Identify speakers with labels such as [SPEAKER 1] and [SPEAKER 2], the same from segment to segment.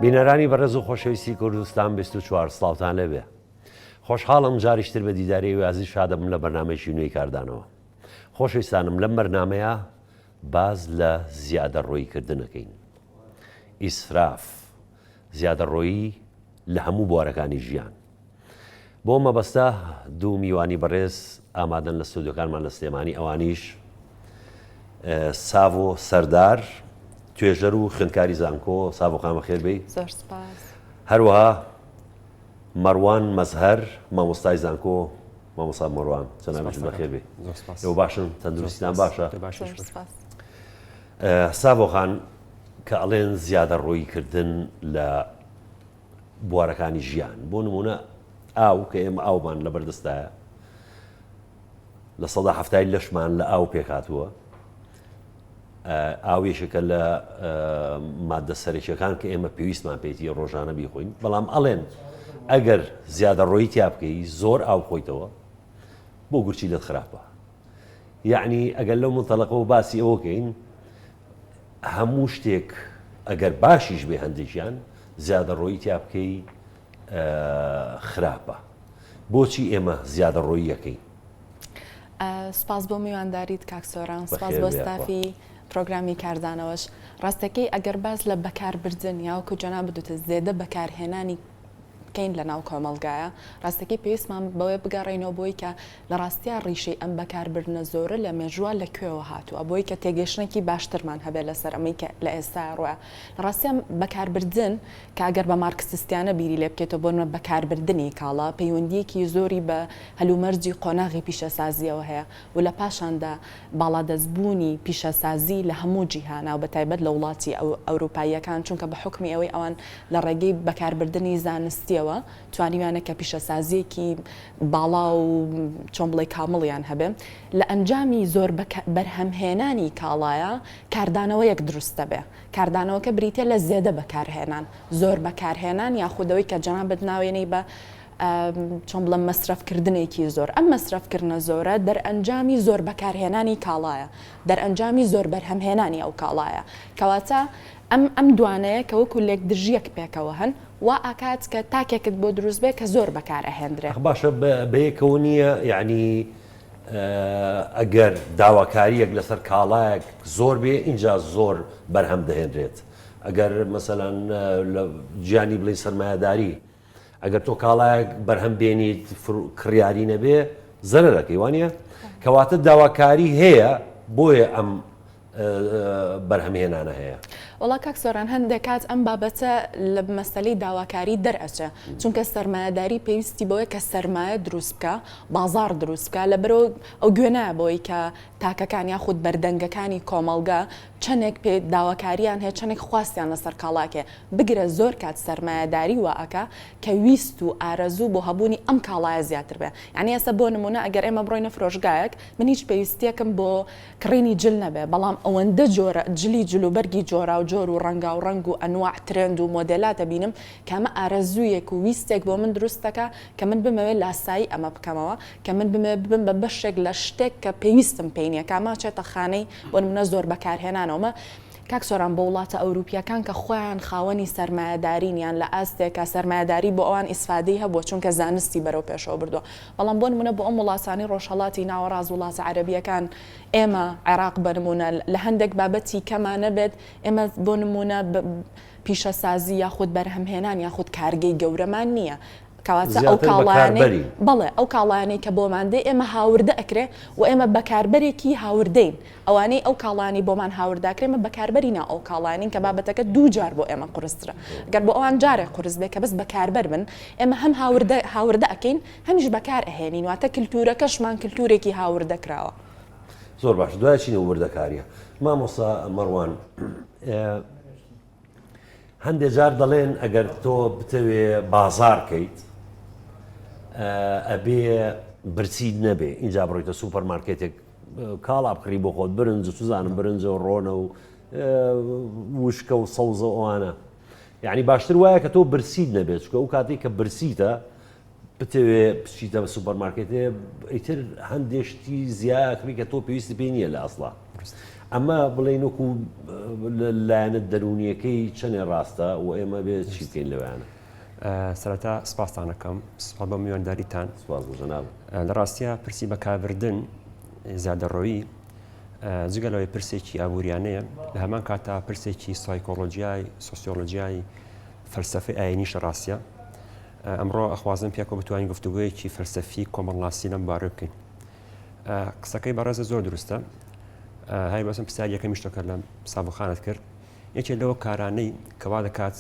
[SPEAKER 1] بینەرانی بەڕێز و خۆشەویستی کوردستان 24 سڵاوتان لەبێ. خۆشحاڵم جاریشتر بە دیداری وازی شادەم لە بەرنامەیەکی نوێی کاردانەوە. خۆشەویستانم لەم بەرنامەیە باز لە زیادەڕۆییکردنەکەین. ئیسراف، زیادەڕۆیی لە هەموو بوارەکانی ژیان. بۆ مەبەستە دوو میوانی بەڕێز ئامادەن لە ستودیۆکانمان لە سلێمانی، ئەوانیش ساڤۆ سەردار، توێژەر و خوێندکاری زانکۆ. ساڤۆ خانم بەخێر بێی.
[SPEAKER 2] زۆر سپاس.
[SPEAKER 1] هەروەها مەڕوان مەزهەر، مامۆستای زانکۆ. مامۆستا مەڕوان جەنابەت بەخێر بێ. ئێوە باشن؟ تەندروستیتان باشە؟ ساڤۆ خان، کە ئەڵێن زیادەڕۆییکردن لە بوارەکانی ژیان، بۆ نمونە ئاو کە ئێمە ئاومان لە بەردەستایە، لە سەدا هەفتای لەشمان لە ئاو پێکاتووە. ئاوێشەکە لە مادە سەرەکیەکان کە ئێمە پێویستمان پێیتی ڕۆژانە بیخۆین، بەڵام ئەڵێن ئەگەر زیادەڕۆیی تیا بکەی، زۆر ئاو بخۆیتەوە، بۆ گورچی دەت خراپە. یعنی ئەگەر لەو منتەڵەقەوە باسی ئەوەکەین، هەموو شتێک ئەگەر باشیش بێ هەندێکیان زیادەڕۆیی تیا بکەی خراپە. بۆچی ئێمە زیادەڕۆیی یەکەین؟
[SPEAKER 2] سپاس بۆ میوانداریت کاکسۆران، سپاس بۆ ستافی پرۆگرامی کاردانەوەش. ڕاستەکەی ئەگەر باز لە بەکاربردن یاوەکو جەناب بدوتە زێدە بەکارهێنانی کەین لە ناو کۆمەلگایە، ڕاستەکەی پێویستمان بەوەی بگەڕێنەوە بۆی کە لە ڕاستیە ڕیشەی ئەم بەکاربردنە زۆرە لە مێژووە لەکوێوە هاتووە، بۆی کە تێگەشتێکی باشترمان هەبێت لەسەر ئەمەی کە لە ئێستا ڕوە. لە ڕاستیە بەکاربردن کە ئەگەر بە مارکسیستیانە بیری لێ بکێتەوە بۆ بەکاربردنی کاڵا، پەیوەندیەکی زۆری بە هەلومەرجی قۆناغی پیشەسازیەوە هەیە و لە پاشاندا باڵادەستبوونی پیشەسازی لە هەموو جیهانە و بەتایبەت لە وڵاتی ئەوروپاییەکان، چونکە بە حکمی ئەوەی ئەوان لە ڕێگەی بەکاربردنی زانستیەوە توانیوانە کە پیشەسازیەکی باڵا و چۆن بڵێ کامڵیان هەبێ. لە ئەنجامی زۆر بەرهەمهێنانی کاڵایە کاردانەوەیەک دروستە بێ، کاردانەوەکە بریتە لە زێدە بەکارهێنان، زۆر بەکارهێنان یاخودەوەی کە جەنابەت ناوێنەی بە چۆن بڵێم مەسرەفکردنێکی زۆر. ئەم مەسرەفکردنە زۆرە دەرئەنجامی زۆر بەکارهێنانی کاڵایە، دەرئەنجامی زۆر بەرهەمهێنانی ئەو کاڵایە، کەواتە ئەم دوانەیە کە وەکو لێک دژیەک پێکەوە هەن وا ئاکات کە تاکێکت بۆ دروست بێ کە زۆر بەکارەهێنرێ.
[SPEAKER 1] باشە بەیەکەوە نییە، یعنی ئەگەر داواکاریەک لەسەر کاڵایەک زۆر بێ، اینجا زۆر بەرهەم دەهێنرێت. ئەگەر مەسەلەن لە گیانی بڵێ سەرمایەداری، ئەگەر تۆ کاڵایەک بەرهەم بێنیت کڕیاری نەبێ زەرەرەکەی وانە، کەواتە داواکاری هەیە، بۆیە ئەم بەرهەمهێنانە هەیە.
[SPEAKER 2] وڵا کاکسۆران هەندێک کات ئەم بابەتە لە مەسەلەی داواکاری دەرئەچە، چونکە سەرمایەداری پێویستی بۆیە کە سەرمایە دروست بکە، بازار دروست بکە، لەبەرەوە ئەو گوێنە بۆی کە تاکەکان یاخود بەردەنگەکانی کۆمەلگا چەندێک پێ داواکاریان هەیە، چەندێک خواستیان لەسەر کاڵاکێ بگرە. زۆر کات سەرمایەداری واکە کە ویست و ئارەزوو بۆ هەبوونی ئەم کاڵایە زیاتر بێ. یعنی ئێستا بۆ نمونە ئەگەر ئێمە بڕۆینە فرۆشگایەک، من هیچ پێویستیەکەم بۆ کڕینی جل نەبێ، بەڵام ئەوەندە جۆرە جلی جلوبەرگی جۆرا و جۆر و ڕەنگا و ڕنگ و ئەنواع ترند و مۆدلاتە بینم کەمە ئارەزوویەک و ویستێک بۆ من دروستەکە کە من بمەوێت لاسایی ئەمە بکەمەوە، کە من ببم بە بەشێک لە شتێک کە پێویستم پێینە کامە چێتە خانەی بۆ نمونە زۆر بەکارهێنانەوە. کاکسۆران بۆ وڵاتە ئەوروپیەکان کە خۆیان خاوەنی سەرمایەدارینیان لە ئاستێکە سەرمایەداری بۆ ئەوان ئیسفادەی هەبووە، چونکە زانستی بەرەو پێشەوە بردووە. بەڵام بۆ نمونە بۆ ئەم وڵاتانی ڕۆژهەڵاتی ناوەڕاست وڵاتە عەرەبیەکان، ئێمە عێراق بە نمونە لە هەندێک بابەتی کەمانە بێت، ئێمە بۆ نمونە پیشەسازی یاخود بەرهەمهێنان یاخود کارگەی گەورەمان نییە. کەواتە ئەو کاڵانەی بەڵێ ئەو کاڵانەی کە بۆمان دێ ئێمە هاوردە ئەکرێ و ئێمە بەکاربەرێکی هاوردەین. ئەوانەی ئەو کاڵانی بۆمان هاورداکرێمە بەکاربەرینا ئەو کاڵانین کە بابەتەکە دوو جار بۆ ئێمە قورسترە. گەر بۆ ئەوان جارێک قورس بێ کە بەس بەکاربەر بن، ئێمە هەم هاوردە ئەکەین، هەمیش بەکار ئەهێنین، واتە کللتورەکەشمان کللتورێکی هاوردەکراوە.
[SPEAKER 1] زۆر باش. دوای چینە وردەکاریە. مامۆستا مەڕوان، هەندێک جار دەڵێن ئەگەر تۆ بتەوێ بازارکەیت ئەبێ برچید نەبێ، اینجا بڕۆیتە سوپەرمارکێتێک کاڵا بکڕی بۆ خۆت، برنج و سوزانم برنجە و ڕۆنە و وشکە و سەوزە ئەوانە. یعنی باشتر وایە کە تۆ برسید نەبێت، چکە ئەو کاتێک کە برسیتە بتەوێ بچیتە بە سوپەرمارکێتێ ئیتر هەندێشتی زیاتری کە تۆ پێویستی پێ نییە لە ئەسڵا. ئەمە بڵێن وەکو لایەنە دەرونیەکەی چەنێ ڕاستە و ئێمە بێت چی بکەین لەوانە.
[SPEAKER 3] سەرەتا سپاسانەکەم سوپاس بە میوانداریتان.
[SPEAKER 1] سوپاس بۆ جەناب.
[SPEAKER 3] لە ڕاستیە پرسی بەکاربردن زیادەڕەوی جگەلەوەی پرسێکی ئابوووریانەیە لە هەمان کاتا پرسێکی سایکۆلۆژیای سۆسیۆلۆژیای فەلسەفی ئاینیش ڕاستیە. ئەمڕۆ ئەخوازم پێکۆ بتوانین گفتوگویەکی فەلسەفی کۆمەڵناسی لەم بارە بکەین. قسەکەی بەڕێزە زۆر دروستە. هەر بەسم پرسیار یەکەمی شتۆکە لە سابوخانت کرد. یەکێ لەوە کارانەی کەوا دەکات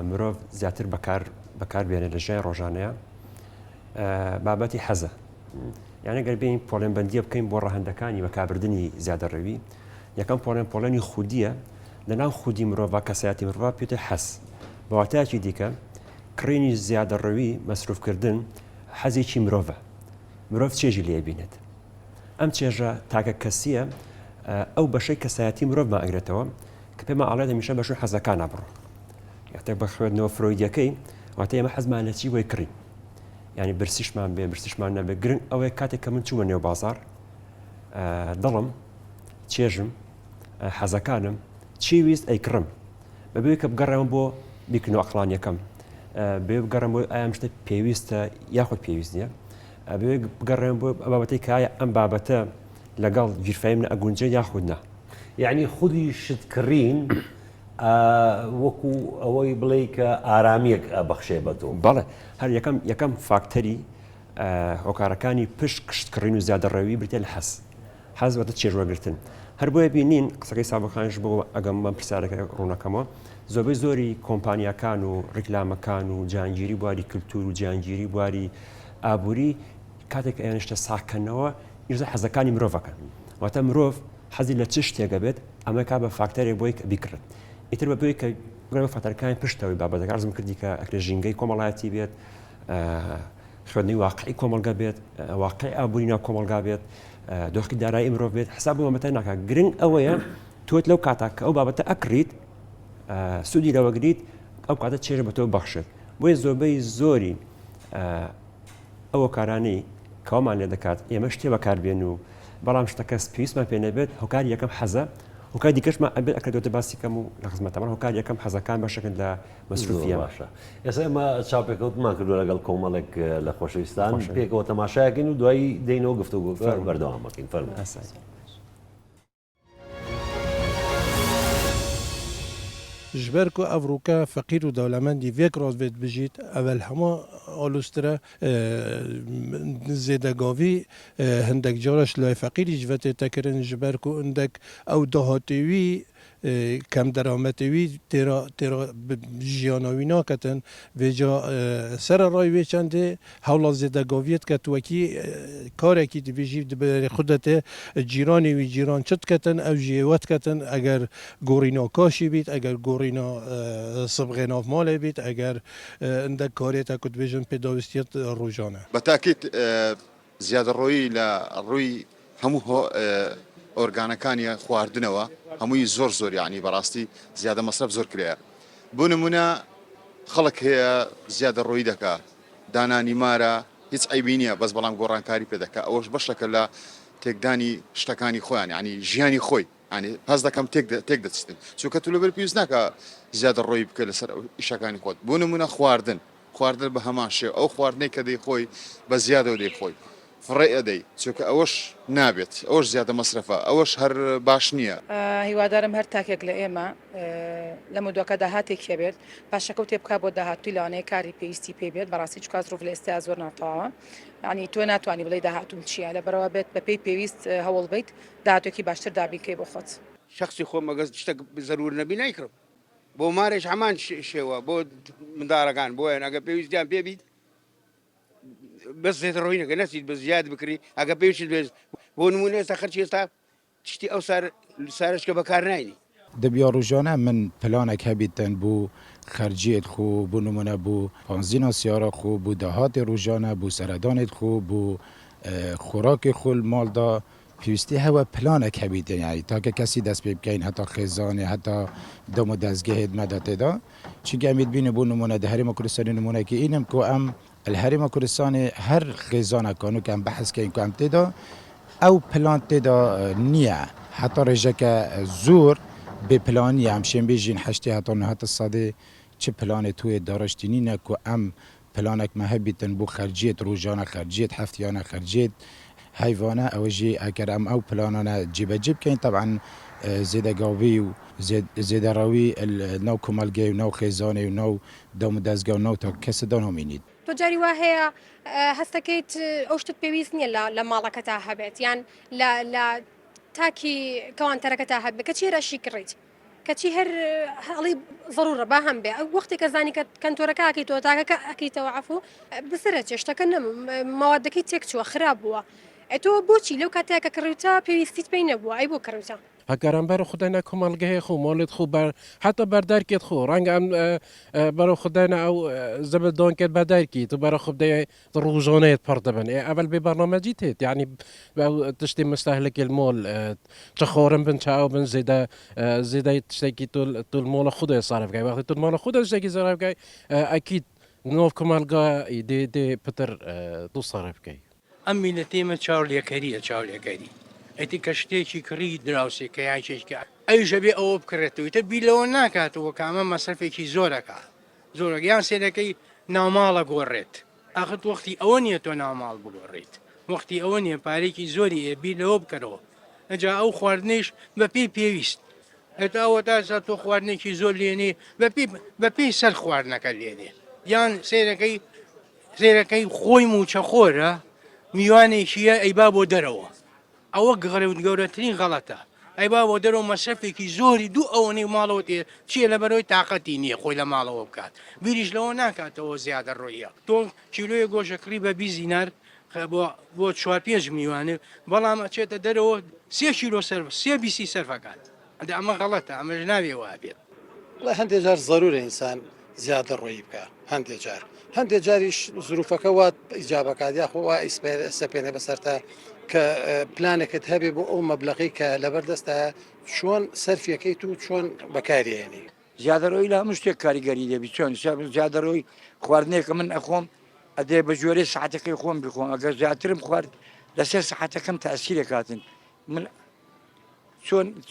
[SPEAKER 3] مرۆڤ زیاتر بەکاربێنێت لە ژیانی ڕۆژانەیە بابەتی حەزە. یعنی گەر بین پۆڵێنبەندیە بکەین بۆ ڕەهەندەکانی بەکاربردنی زیادەڕەوی. یەکەم پۆڵێنی خودیە لەناو خودی مرۆڤ کەسایەتی مرۆڤ پێوتە حەز. بەواتایەکی دیکە کڕینی زیادەڕەوی مەسروفکردن حەزێکی مرۆڤە. مرۆڤ چێژی لێ بینێت. ئەم چێژە تاکە کەسیە ئەو بەشەی کەسایەتی مرۆڤمان ئەگرێتەوە کە پێمە ئاڵێت هەمیشە بەشوی حەزەکان نابڕۆ. یاتە بە خوێندنەوە فرۆیدیەکەی واتە ئێمە حەزمان لە چی بۆی کڕین. ینی برسیشمان بێ برسیشمان نەبێ گرنگ ئەوەیە کاتێک کە من چوومە نێو بازار دڵم چێژم حەزەکانم چی ویست ئەیکڕم بەبێ کە بگەڕێەوە بۆ بیکنەوە ئەقلانیەکەم بێ بگەڕم بۆ ئایا شتە پێویستە یاخود پێویست نیە بێ بگەڕێن بۆ بابەتی کایە ئەم بابەتە لەگەڵ گیرفایم ئەگونجە یاخودنا.
[SPEAKER 1] یعنی خودی شتکڕین وەکو ئەوەی بڵێ کە ئارامیەک بەخشێ بە تۆ.
[SPEAKER 3] بەڵێ هەر یەکەم فاکتەری هۆکارەکانی پشت کشتکڕین و زیادەڕەوی بریتە لە حەز وەتە چێژوەگرتن. هەر بۆیە بینین قسەکەی سابقانش بۆ ئەگەم بەم پرسیارەکە ڕوونەکەمەوە زۆربەی زۆری کۆمپانیەکان و ڕیکلامەکان و جیهانگیری بواری کللتور و جیهانگیری بواری ئابووری کاتێک ئەیانشتە ساکەنەوە ئیرزە حەزەکانی مرۆڤەکەن. واتە مرۆڤ حەزی لە چ شتێکە بێت ئەمە کا بە فاکتەرێک بۆی کە بیکرێت. ئیتر بە بۆی کە گرێ فاتەرەکانی پشتەوەی بابەتەکە ئەرزم کردی کە ئەکرێ ژینگەی کۆمەڵایەتی بێت خوێندنی واقعی کۆمەلگا بێت واقعی ئابووری ناو کۆمەلگا بێت دۆخی دارایی مرۆڤ بێت حساب بۆمەتە ناکات. گرنگ ئەوەیە تۆت لەو کاتە کە ئەو بابەتە ئەکریت سوودی لەوەگریت ئەو کاتە چێژە بە تۆ بەخشێت. بۆیە زۆربەی زۆری ئەوە کارانەی کەوامان لێ دەکات ئێمە شتێ بەکاربێن و بەڵام شتەکەس پێویستمان پێ نەبێت هۆکاری یەکەم حەزە هۆکاری دیکەشمان ئەبێت ئەکردوتە باسی کەم و لە خزمەتەمان هۆکاری یەکەم حەزەکان بەشەکەن لە مەسروفیە
[SPEAKER 1] باشە. ئێستا ئێمە چاپێکەوتمان کردو لەگەڵ کۆمەڵێک لە خۆشەویستان پێکەوە تەماشایەکەین و دوایی دێنەوە گفتوگۆکە بەردەوام بکەین. فەرموویە.
[SPEAKER 4] جبر کو افروکا فقیر و دولمندی ویک روز بید بجید اول همه آلوستره زیدگاوی هندک جارش لای فقیری جوت تکرن جبر کو هندک او دهاتوی کم درآمدی ترا جیانوینا کتن و جا سر رای وچنده حول زیدگاویت کت وکی کاری کی دیویجی به خودت جیرانی و جیران چت کتن او جیوت کتن اگر گورینا کاشی بید اگر گورینا صبغنا مال بید اگر اندک کاری تا کد ویژن پیداوستیت روزانه.
[SPEAKER 5] بتأكيد زیاد روی ل روی همو ئۆرگانەکانی خواردنەوە هەمووی زۆر یعنی بەڕاستی زیادە مەصرف زۆر کرێ. بۆ نمونە خەڵک هەیە زیادە ڕۆی دەکا دانانی مارە هیچ عیبی نییە بەس بەڵام گۆڕانکاری پێ دەکا ئەوەش بەشەکە لە تێکدانی شتەکانی خۆیان ینی ژیانی خۆی ینی پاس دەکەم تێک دەچستن چونکە تو لەبەر پێویست ناکە زیادە ڕۆی بکە لەسەر ئیشەکانی خۆت. بۆ نمونە خواردن بە هەمان شێو ئەو خواردنەی کە دەیخۆی بە زیادەوە دەیخۆی فڕێ ئەدەی چونکە ئەوەش نابێت ئەوەش زیادە مەصرفە ئەوەش هەر باش نییە.
[SPEAKER 6] هیوادارم هەر تاکێک لە ئێمە لە مودۆکە داهاتێک هەبێت پاشەکەوت تێ بکات بۆ داهاتووی لەوانەیە کاری پێویستی پێ بێت بەڕاستی چکات ڕوو لە ئێستا زۆر ناتەواوە ینی تۆ ناتوانانی بڵێ داهاتوم چییە لەبەرەوە بێت بە پێی پێویست هەوڵ بیت داهاتێکی باشتر دابینکەی بۆ خۆت.
[SPEAKER 7] شخصی خۆم ئەگەر شتێک زەرور نەبی نایکڕم بۆ مارێش هەمان شێوە بۆ منداڵەکان بۆیان ئەگە پێویستیان پێبیت بەس زێتەڕۆی نەکە نەچیت بە زیاد بکری ئەگە پێویست بێت بۆ نمونە ئێستا خەرچی ئێستا تشتی ئەو سارشکە بەکار ناینی.
[SPEAKER 8] دەبیا ڕۆژانە من پلانێک هەبیتەن بوو خەرجیت خۆ بوو نمونە بوو پانزینا سیارە خۆ بوو داهاتی ڕۆژانە بوو سەردانێت خۆ بوو خوراکی خۆ ماڵدا پێویستی هەوە پلانێک هەبیتن یعنی تاکە کەسی دەست پێ بکەین هەتا خێزانێ هەتا دەم و دەستگەهێت مەدە تێدا چونکە ئەمید بینە بوو نمونە دە هەرێمە کوردستانی نمونەکی ئینم کۆ ئەم الهەرێمە کوردستانی هەر خێزانەکان و کەم بەحث کەین کۆ ئەم تێدا ئەو پلان تێدا نییە حتى رجاك زور ببلان يمشين بيجين حشتي هاتو نهات الصدي چه پلان توی دارشتینینه که ام پلانک مهبیتن بو خرجیت روزانه خرجیت هفتیانه خرجیت حیوانه اوجی اگر ام او پلانانه جیب جیب کن طبعا زیده گاوی و زیده راوی نو کمالگی و نو خیزانه و نو دام دزگا و نو تا کس دان همینید
[SPEAKER 9] تو جاری واه هستکیت اوشتت پیویزنی لمالکتا هبت یعنی لا تاكي كوان تركتها هبه كتشي رشي كريت كتشي هر علي ضرورة باهم به وقت كزاني كنتو ركاكي تو تاكا اكي تو عفو بسرت اشتكنا مواد كي تكتو خراب بوا اتو بوچی لو كاتاكا كروتا بيستيت بين بوا اي بو كروتا
[SPEAKER 10] هکارم برای خدا نه کمالگه خو مالت خو بر حتی بردار کت خو رنگ ام برای خدا نه او زبدان کت بردار کی تو برای خدا روزانه پرده بن اول به برنامجی تیت یعنی تشتی مستهلك المال تخورم بن چاو بن زیده تشتی کی تو المال خود صرف کی وقتی تو المال خود تشتی کی صرف کی اكيد نوف کمالگه دی پتر تو صرف کی
[SPEAKER 11] ام ملتي ما تشاولي كاري تشاولي كاري اتي كشتيكي كري دراسي كيعيشك اي جبي او بكرتو تبي لو ناكات وكمان مصرفي زورك زورك يعني سيدكي نامالا غوريت اخذت وقتي اونيه تو نامال بغوريت وقتي اونيه باريكي زوري بي لو بكرو اجا او خواردنيش ببي بيست اتا او تاسا تو خواردنيشي زوليني ببي سر خواردنك ليني يعني سيدكي خوي موچه خوره میوانی شیعه ای بابو درو او گەورەترین غەڵەتە ئەی بابۆ دەرەوە مەسرفێکی زۆری دوو ئەوەی ماڵەوە تێ چیە لە بەرەوەی تااقەتی نییە خۆی لە ماڵەوە بکات بیریش لەوە ناکاتەوە زیادە ڕۆیە تۆ کیلۆیە گۆشەکری بە 20 دینار بۆ 4-5 میوانە بەڵام ئەچێتە دەرەوە 3 کیلۆ سەرف 3 بیسی سەرفەکات ئەدە ئەمە غەڵەتە ئەمەش ناوێ وا بێت
[SPEAKER 12] والله هەندێک جار ضرورە ئینسان زیادە ڕۆیی بکە هەندێک جاریش ظروفەکە وات ئیجابەکات یاخۆ وا سەپێنێ بەسەرتە کە پلانێکت هەبێ بۆ ئەو مەبلەغی کە لەبەردەستە چۆن سەرفیەکەیت و چۆن بەکارێنی
[SPEAKER 13] زیادەڕۆی لە هەموو شتێک کاریگەری دەبی چۆن زیادەڕۆی خواردنێکە من ئەخۆم ئەدێ بە جۆرەی سەعاتەکەی خۆم بخۆم ئەگەر زیاترم خوارد لەسەر سەعاتەکەم تەئسیرێکاتن من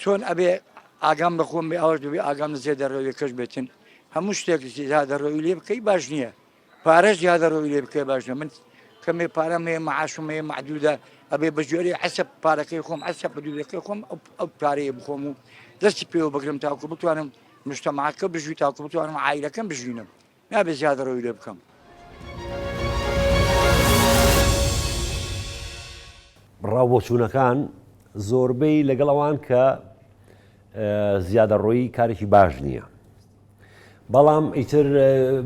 [SPEAKER 13] چۆن ئەبێ ئاگام بە خۆم بێ ئەوەش بێ ئاگام لە زیادەڕۆیەکەش بێتن هەموو شتێک زیادەڕۆی لێ بکەی باش نییە پارەش زیادەڕۆی لێ بکەی باش نییە من کەمێ پارەم هەیە مەعاشم هەیە معدودە ئەبێ بە جۆرەی حەسەب پارەکەی خۆم حەسەب حدودەکەی خۆم ئەو پارەیە بخۆم و دەستی پێوە بگرم تاوکو بتوانم مجتەماعەکە بژووی تاوکو بتوانم عایلەکەم بژوینم نابێ زیادەڕۆی لێ بکەم
[SPEAKER 1] ڕاوبۆچوونەکان زۆربەی لەگەڵ ئەوان کە زیادەڕۆیی کارێکی باش نییە بەڵام ئیتر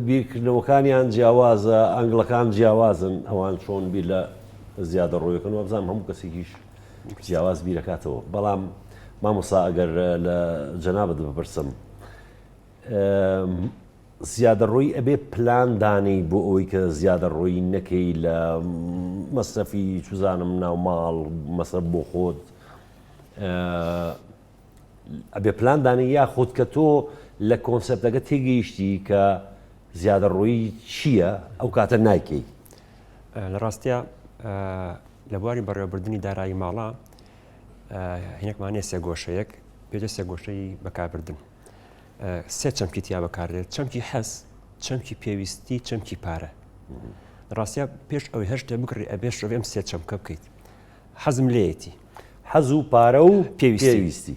[SPEAKER 1] بیرکردنەوەکانیان جیاوازە ئەنگڵەکان جیاوازن ئەوان چۆن بیر لە زیادەڕۆیەکەن و بزانم هەموو کەسێکیش جیاواز بیرەکاتەوە بەڵام مامۆستا ئەگەر لە جەنابەت بپرسم زیادەڕۆیی ئەبێ پلان دانەی بۆ ئەوەی کە زیادەڕۆیی نەکەی لە مەسرەفی چوزانم ناو ماڵ مەسرەف بۆ خۆت ئەبێ پلان دانەی یا خۆت کە تۆ لە کۆنسەپتەکە تێگەیشتی کە زیادەڕۆیی چییە ئەو کاتە نایکەی
[SPEAKER 3] لە ڕاستیە لە بواری بەڕێوەبردننی دارایی ماڵە هینێکمانێ سێ گۆشەیەک پێجە سێ گۆشەی بەکاربردن سێ چەمکی تیا بەکارێت چەمکی حەز چەمکی پێویستی چەمکی پارە ڕاستە پێش ئەوەی هەشتە بکڕی ئەبێ شەوێ ئەم سێ چەمکە بکەیت حەزم لێیەتی
[SPEAKER 1] حەز و پارە و پێویستی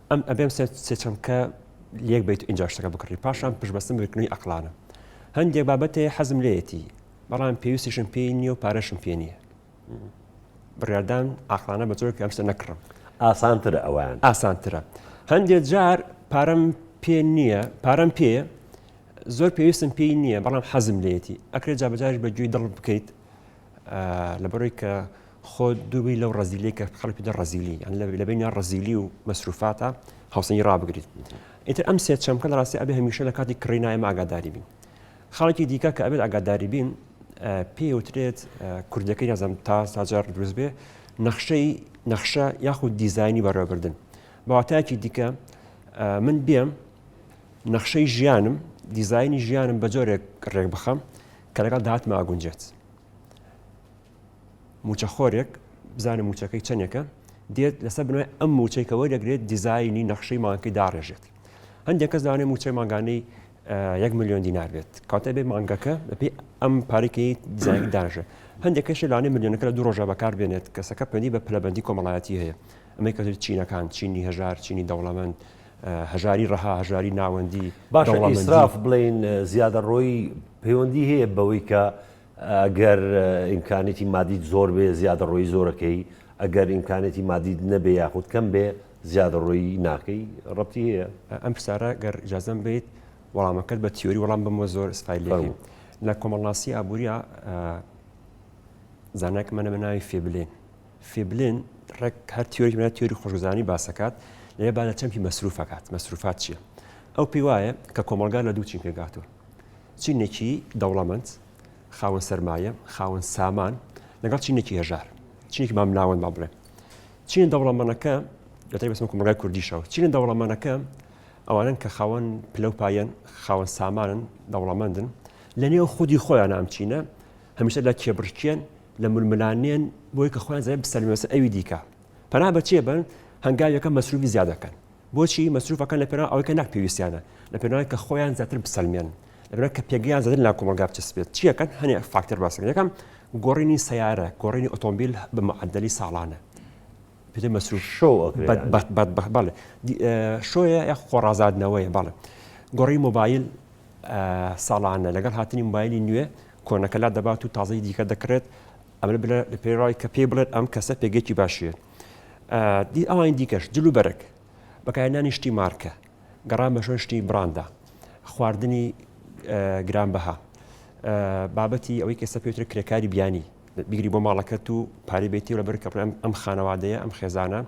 [SPEAKER 3] ئەم ئەبێم سێ چەمکە لێک بیت اینجا شتەکە بکڕی پاشان پشبەستن بکردنی ئەقلانە هەندێک بابەتێ حەزم لێیەتی بەڵام پێویستیشم پێی نییە و پارەشم پێ نییە بڕاردان ئاقلانە بە جۆرێک ئەمشتە نەکڕم
[SPEAKER 1] ئاسانترە ئەویان
[SPEAKER 3] ئاسانترە هەندێک جار پارەم پێ نییە پارەم پێ زۆر پێویستم پێی نییە بەڵام حەزم لێتی ئەکرێت جابجارش بەگوێی دڵ بکەیت لەبەرەوەی کە خۆ دووبی لەو ڕەزیلی کە خەڵکی دە ڕەزیلی لە بینیان ڕەزیلی و مەسروفاتە هاوسەنگی ڕابگریت ئیتر ئەم سێ چەمکە لە ڕاستی ئەبێ هەمیشە لە کاتی کڕینایە ئاگاداری بین خەڵکی دیکە کە ئەبێت ئاگاداری بین پێوترێت کوردەکەی نازانم تا ساجار دروست بێ نەخشە یاخود دیزایانی بەڕێوەبردن بەواتایەکی دیکە من بێم نەخشەی ژیانم دیزایانی ژیانم بە جۆرێک ڕێک بخەم کە لەگەڵ داهاتمە ئاگونجێت موچەخۆرێک بزانم موچەکەی چەندێکە دێت لەسەر بنوێ ئەم موچەیەکەوە دەگرێت دیزایانی نەخشەی مانگەکەی داڕێژێت هەندێک کەس دەوانێت موچەی ماگانەی 1 ملیۆن دینار بێت کاتە بێ مانگەکە بەپێی ئەم پارێکی دیزایانی داڕێژە هەندێک کەشی لانێ ملیۆنەکە لە 2 ڕۆژە بەکار بێنێت کەسەکە پەیوەندی بە پلەبەندی کۆمەڵایەتی هەیە ئەمەی کە چینەکان چینی هەژار چینی دەوڵەمەند هەژاری ڕەها هەژاری ناوەندی
[SPEAKER 1] باشە ئیسراف بڵین زیادە ڕۆی پەیوەندی هەیە بەوەی کە ئەگەر ئیمکانێتی مادیت زۆر بێ زیادە ڕۆی زۆرەکەی ئەگەر ئیمکانێتی مادیت نەبێ یاخود کەم بێ زیادە ڕۆی ناکەی ڕەبتی هەیە
[SPEAKER 3] ئەم پرسیارە گەر ئیجازەم بێت وەڵامەکەت بە تیۆری وەڵام بمەوە زۆر سفایلێکی لە کۆمەڵناسی ئابوووریە زانایك منە ناوی فێبلێن ڕێک هەر تیۆری منە تیۆری خۆشگوزانی باسەکات لێ با لە چەمپی مەسروفەکات مەسروفات چییە ئەو پێی وایە کە کۆمەلگار لە دوو چین پێگاتوە چینێکی دەوڵەمەند خاوەن سەرمایە خاوەن سامان لەگەڵ چینێکی هەژار چینێکی مام ناوەند با بڵێ چین دەوڵەمەنەکە دەتای بەسمە کۆمەلگای کوردیشەوە چین دەوڵەمەنەکە ئەوانن کە خاوەن پلەپایەن خاوەن سامانن دەوڵەمەندن لە نێو خودی خۆیان ئەم چینە هەمیشە لە کێبڕکێن لە ململانێن بۆی کە خۆیان زای بسەلمێسە ئەوی دیکە پەنا بەچێ بن هەنگاویەکە مەسروفی زیادەکەن بۆچی مەسروفەکەن لە پێناو ئەوەی کە ناک پێویستیانە لە پێناوی کە خۆیان زیاتر بسەلمێن لەبەر کە پێگەیان زیاتر لا کۆمەلگا بچەسبێت چیەکەن هەنێ فاکتەر باسەکەن یەکەم گۆڕینی سەیارە گۆڕینی ئۆتۆمبیل بە معدەلی ساڵانە پێ مەسروف
[SPEAKER 1] شۆ
[SPEAKER 3] بەڵێ شۆیە یا خۆڕازادنەوەیە بەڵێ گۆڕی مۆبایل ساڵانە لەگەڵ هاتنی مۆبایلی نوێ کۆنەکەلا دەبات و تازەی دیکە دەکرێت ئەمە لە پێڕای کە پێ بڵێت ئەم کەسە پێگەکی باشیە دی ئەوان دیکەش جلو بەرەک بەکارهێنانی شتی مارکە گەڕان بە شۆن شتی براندا خواردنی گرانبەها بابەتی ئەوەی کەسە پێوترە کرێکاری بیانی بیگری بۆ ماڵەکەت و پارەی بێتی لە بەر کە ئەم خانەوادەیە ئەم خێزانە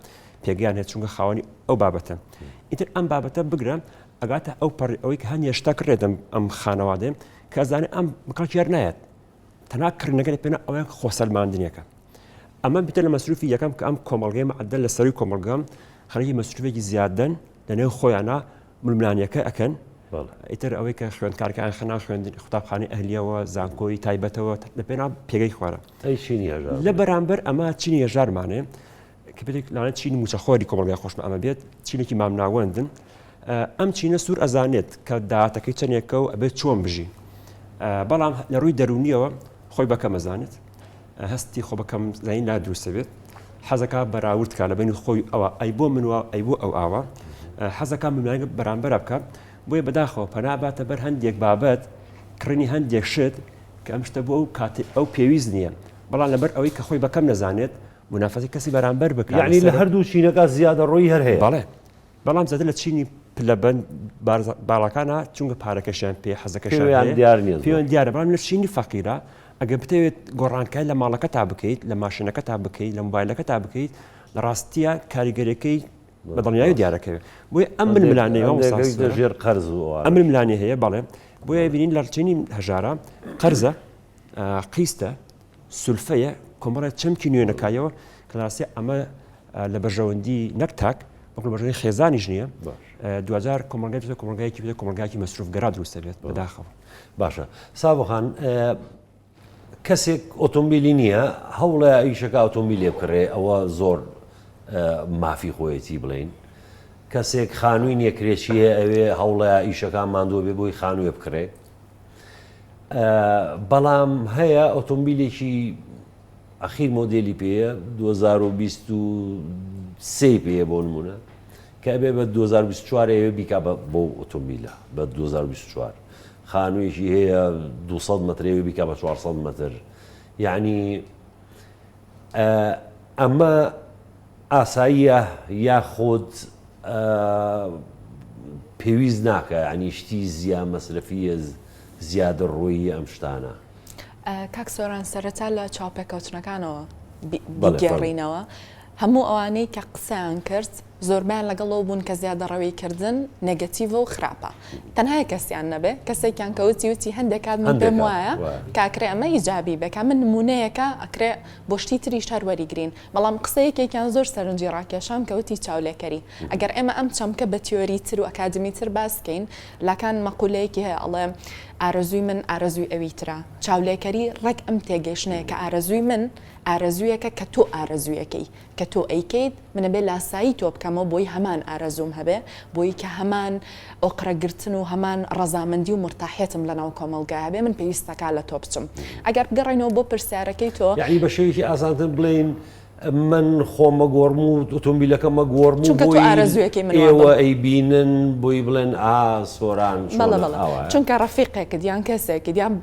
[SPEAKER 3] پێگەیان هێت چونکە خاوەنی ئەو بابەتە ئیتر ئەم بابەتە بگرە ئەگاتە ئەوەی کە هەنیە شتا کڕێت ئەم خانەوادێ کە زانێ ئەم بکڵ یار نایەت تەنها کردنەکە لە پێێنە ئەوەیە خۆسەلماندنیەکە ئەمە بتە لە مەسروفی یەکەم کە ئەم کۆمەڵگەی مەعدەل لە سەروی کۆمەلگەم خەڵکی مەسروفێکی زیادن لە نێو خۆیانە ململانیەکە ئەکەن ئیتر ئەوەی کە خوێندکارەکان خنا خوێندن قوتابخانەی ئەهلیەوە زانکۆی تایبەتەوە لە پێنا پێگەی خوارە لە بەرامبەر ئەمە چینی هێژارمانێ کە پێێک لاەن چینی موچەخۆری کۆمەلگای خۆشمە ئەمە بێت چینێکی مامناوەندن ئەم چینە سوور ئەزانێت کە داهاتەکەی چەندێکە و ئەبێت چۆن بژی بەڵام لە ڕووی دەرونیەوە خۆی بەکەم ئەزانێت هەستی خۆ بەکەم زین لا دروستە بێت حەزەکە بەراوردکە لە بینی خۆی ئەوە ئەی بۆ منوە ئەی بۆ ئەو ئاوە حەزەکە مملانگە بەرامبەر بکە بۆیە بەداخەوە پەناباتە بەر هەندێک بابەت کڕنی هەندێک شت کە ئەم شتە بۆ ئەو کاتی ئەو پێویست نییە بەڵام لەبەر ئەوەی کە خۆی بەکەم نەزانێت منافەتی کەسی بەرامبەر بکات
[SPEAKER 1] یعنی لە هەردوو چینەکە زیادە ڕۆی هەر هەیە
[SPEAKER 3] بەڵێ بەڵام زیاتر لە چینی پلەبەند باڵەکانە چونکە پارەکەشیان پێ حەزەکەشیان دیار نیە پێیان دیارە بەڵام لە چینی فەقیرە ئەگەر بتەوێت گۆڕانکای لە ماڵەکە تا بکەیت لە ماشینەکە تا بکەیت لە موبایلەکە تا بکەیت لە ڕاستیە کاریگەریەکەی بە دڵنیایی دیارەکەوێت بۆیە ئەم
[SPEAKER 1] ململانەیەژێر قەرز
[SPEAKER 3] ئەم ململانی هەیە بەڵێ بۆیە بینین لە چینی هەژارە قەرزە قیستە سولفەیە کۆمەڵە چەمکی نوێنەکایەوە کە ڕاستی ئەمە لە بەژەوەندی نەک تاک بەڵ بەژەوەندی خێزانیش نییە دوجار کۆمەلگای کۆمەلگایکی بێت کۆمەلگایکی مەسروفگەرا دروستە بێت بەداخەوە
[SPEAKER 1] باشە ساوەخان کەسێک ئۆتۆمبیلی نییە هەوڵە ئیشەکە ئۆتۆمبیلێ بکڕێ ئەوە زۆر مافی خۆیەتی بڵین کەسێک خانووی نیەکرێکیە ئەوێ هەوڵە ئیشەکان ماندووە بێ بۆی خانوویە بکڕێ بەڵام هەیە ئۆتۆمبیلێکی ئەخیر مۆدلی پێەیە 2023 پێە بۆ نمونە کە بێ بە 2024 ئەوێ بیکا بۆ ئۆتۆمبیلە بە 2024 خانوویەکی هەیە 200 مترەوێ بیکا بە 400 متر یعنی ئەمە ئاساییە یاخۆت پێویست ناکە ینی شتی زیان مەسرفیە زیادە ڕۆیی ئەم شتانە
[SPEAKER 2] کاک سۆران سەرەتا لە چاوپێکەوتنەکانەوە بیگەڕینەوە هەموو ئەوانەی کە قسەیان کرد زۆربیان لەگەڵەوە بوون کە زیادە ڕەویکردن نێگەتیڤە و خراپە تەنها کەسیان نەبێ کەسێکیان کەوتی وتی هەندێک کات من پێم وایە کاکرێ ئەمە ئیجابی بێکە من نمونەیەکە ئەکرێ بۆ شتی تریش هەر وەریگرین بەڵام قسەیەکێکیان زۆر سەرنجی ڕاکێشام کەوتی چاولێکەری ئەگەر ئێمە ئەم چەمکە بە تیۆری تر و ئەکادمی تر باسکەین لاکان مەقولەیەکی هەیە ئەڵێ ئارەزووی من ئارەزووی ئەوی ترە چاولێکەری ڕێک ئەم تێگەشتەیە کە ئارەزووی من ئارەزوویەکە کە تۆ ئارەزوویەکەی کە تۆ ئەیکەیت منە بێ لاسایی تۆ بکەمەوە بۆی هەمان ئارەزوم هەبێ بۆی کە هەمان ئۆقرەگرتن و هەمان ڕەزامەندی و مرتاحێتم لەناو کۆمەلگایە بێ من پێویستەکە لە تۆ بچم ئەگەر بگەڕێنەوە بۆ پرسیارەکەی تۆ
[SPEAKER 1] یعنی بە شێوەیەکی ئاسانتر بڵێن من خۆمە گۆڕم و ئۆتۆمبیلەکەمە گۆڕم و
[SPEAKER 2] چونکە تۆ ئارەزوویەکەی من
[SPEAKER 1] ئێوە ئەیبینن بۆی بڵێن سۆران
[SPEAKER 2] چونکە ڕەفیقێکت یان کەسێکت یان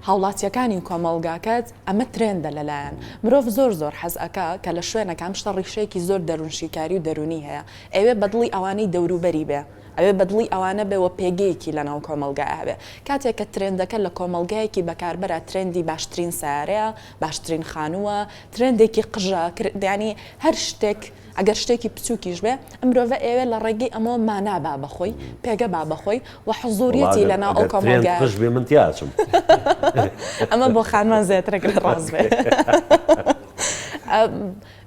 [SPEAKER 2] هاوڵاتیەکانی کۆمەلگاکەت ئەمە ترێندە لەلایەن مرۆڤ زۆر حەز ئەکا کە لە شوێنەکەم شتە ڕیشەیەکی زۆر دەروونشیکاری و دەرونی هەیە ئەوێ بەدڵی ئەوانەی دەوروبەری بێ ئەوێ بەدڵی ئەوانە بێەوە پێگەیەکی لەناو کۆمەلگای هەبێ کاتێک کە ترێندەکە لە کۆمەلگایەکی بەکاربەرە ترێندی باشترین سیارەیە باشترین خانووە ترێندێکی قژە ینی هەر شتێک ئەگەر شتێکی بچووکیش بێ ئەمرۆڤە ئێوێ لە ڕێگەی ئەمە مانابا بەخۆی پێگە با بەخۆی و حزوریەتی لەناو ئەو کۆمەلگای
[SPEAKER 1] قژ بێ من تیاچم
[SPEAKER 2] ئەمە بۆ خانمان زیاترەگە ڕاست بێ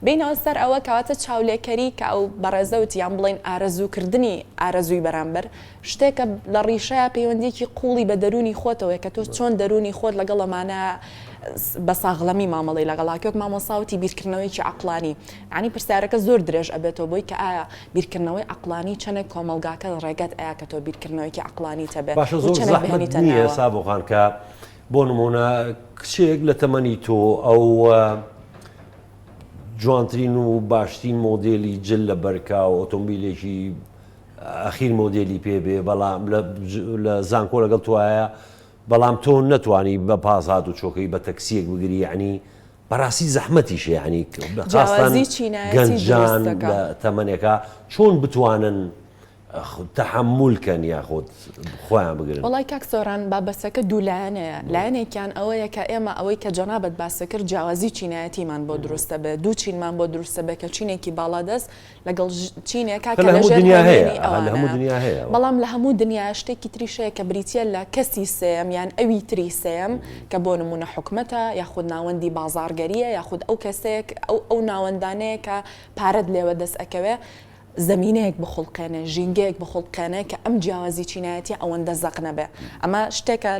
[SPEAKER 2] بینەوە سەر ئەوە کەواتە چاولێکەری کە ئەو بەڕێزەوت یان بڵین ئارەزووکردنی ئارەزووی بەرامبەر شتێکە لە ڕیشەیە پەیوەندێکی قوڵی بە دەرونی خۆتەوەی کە تۆ چۆن دەرونی خۆت لەگەڵ ئەمانە بە ساغڵەمی مامەڵی لەگەڵاکێک مامۆساوتی بیرکردنەوەیکی عقلانی عنی پرسیارەکە زۆر درێژ ئەبێتەوە بۆی کە ئایا بیرکردنەوەی عقلانی چەندێک کۆمەلگاکە ڕێگەت ئایا کە تۆ بیرکردنەوەیکی عقلانی تەبێت
[SPEAKER 1] باشە زۆر زەحمەت نییە سابقان کە بۆ نمونە کچێک لە تەمەنی تۆ ئەو جوانترین و باشترین مۆدێلی جل لە بەرکا و ئۆتۆمبیلێکی ئەخیر مۆدێلی پێبێ بەڵام لە زانکۆ لەگەڵ توایە بەڵام تۆ نەتوانی بە پاسات و چۆکەی بە تەکسیەک بگیری ینی بەڕاستی زەحمەتیشە ینی گەنجان لە تەمەنێکە چۆن بتوانن تەحملکەن یاخۆت خۆیان بگرن
[SPEAKER 2] وڵای کاک سۆران بابەسەکە دوولایەنەیە لایەنێکیان ئەوەیە کە ئێمە ئەوەی کە جەنابەت باسە کرد جیاوازی چینایەتیمان بۆ دروستە بێ دوو چینمان بۆ دروستە بێ کە چینێکی باڵادەست لەگەڵ چینێکە کە لە
[SPEAKER 1] دنیا هەیە
[SPEAKER 2] بەڵام لە هەموو دنیا شتێکی تریشەیە کە بریتە لە کەسی سێم یان ئەوی تری سێم کە بۆ نمونە حکومەتە یاخود ناوەندی بازارگەریە یاخود ئەو کەسێک ئەو ناوەندانەیە کە پارەت لێوە دەست ئەکەوێ زمینەیەک بخڵقێنێ ژینگەیەک بخڵقێنێ کە ئەم جیاوازی چینایەتی ئەوەندە زەق نەبێ ئەمە شتێکە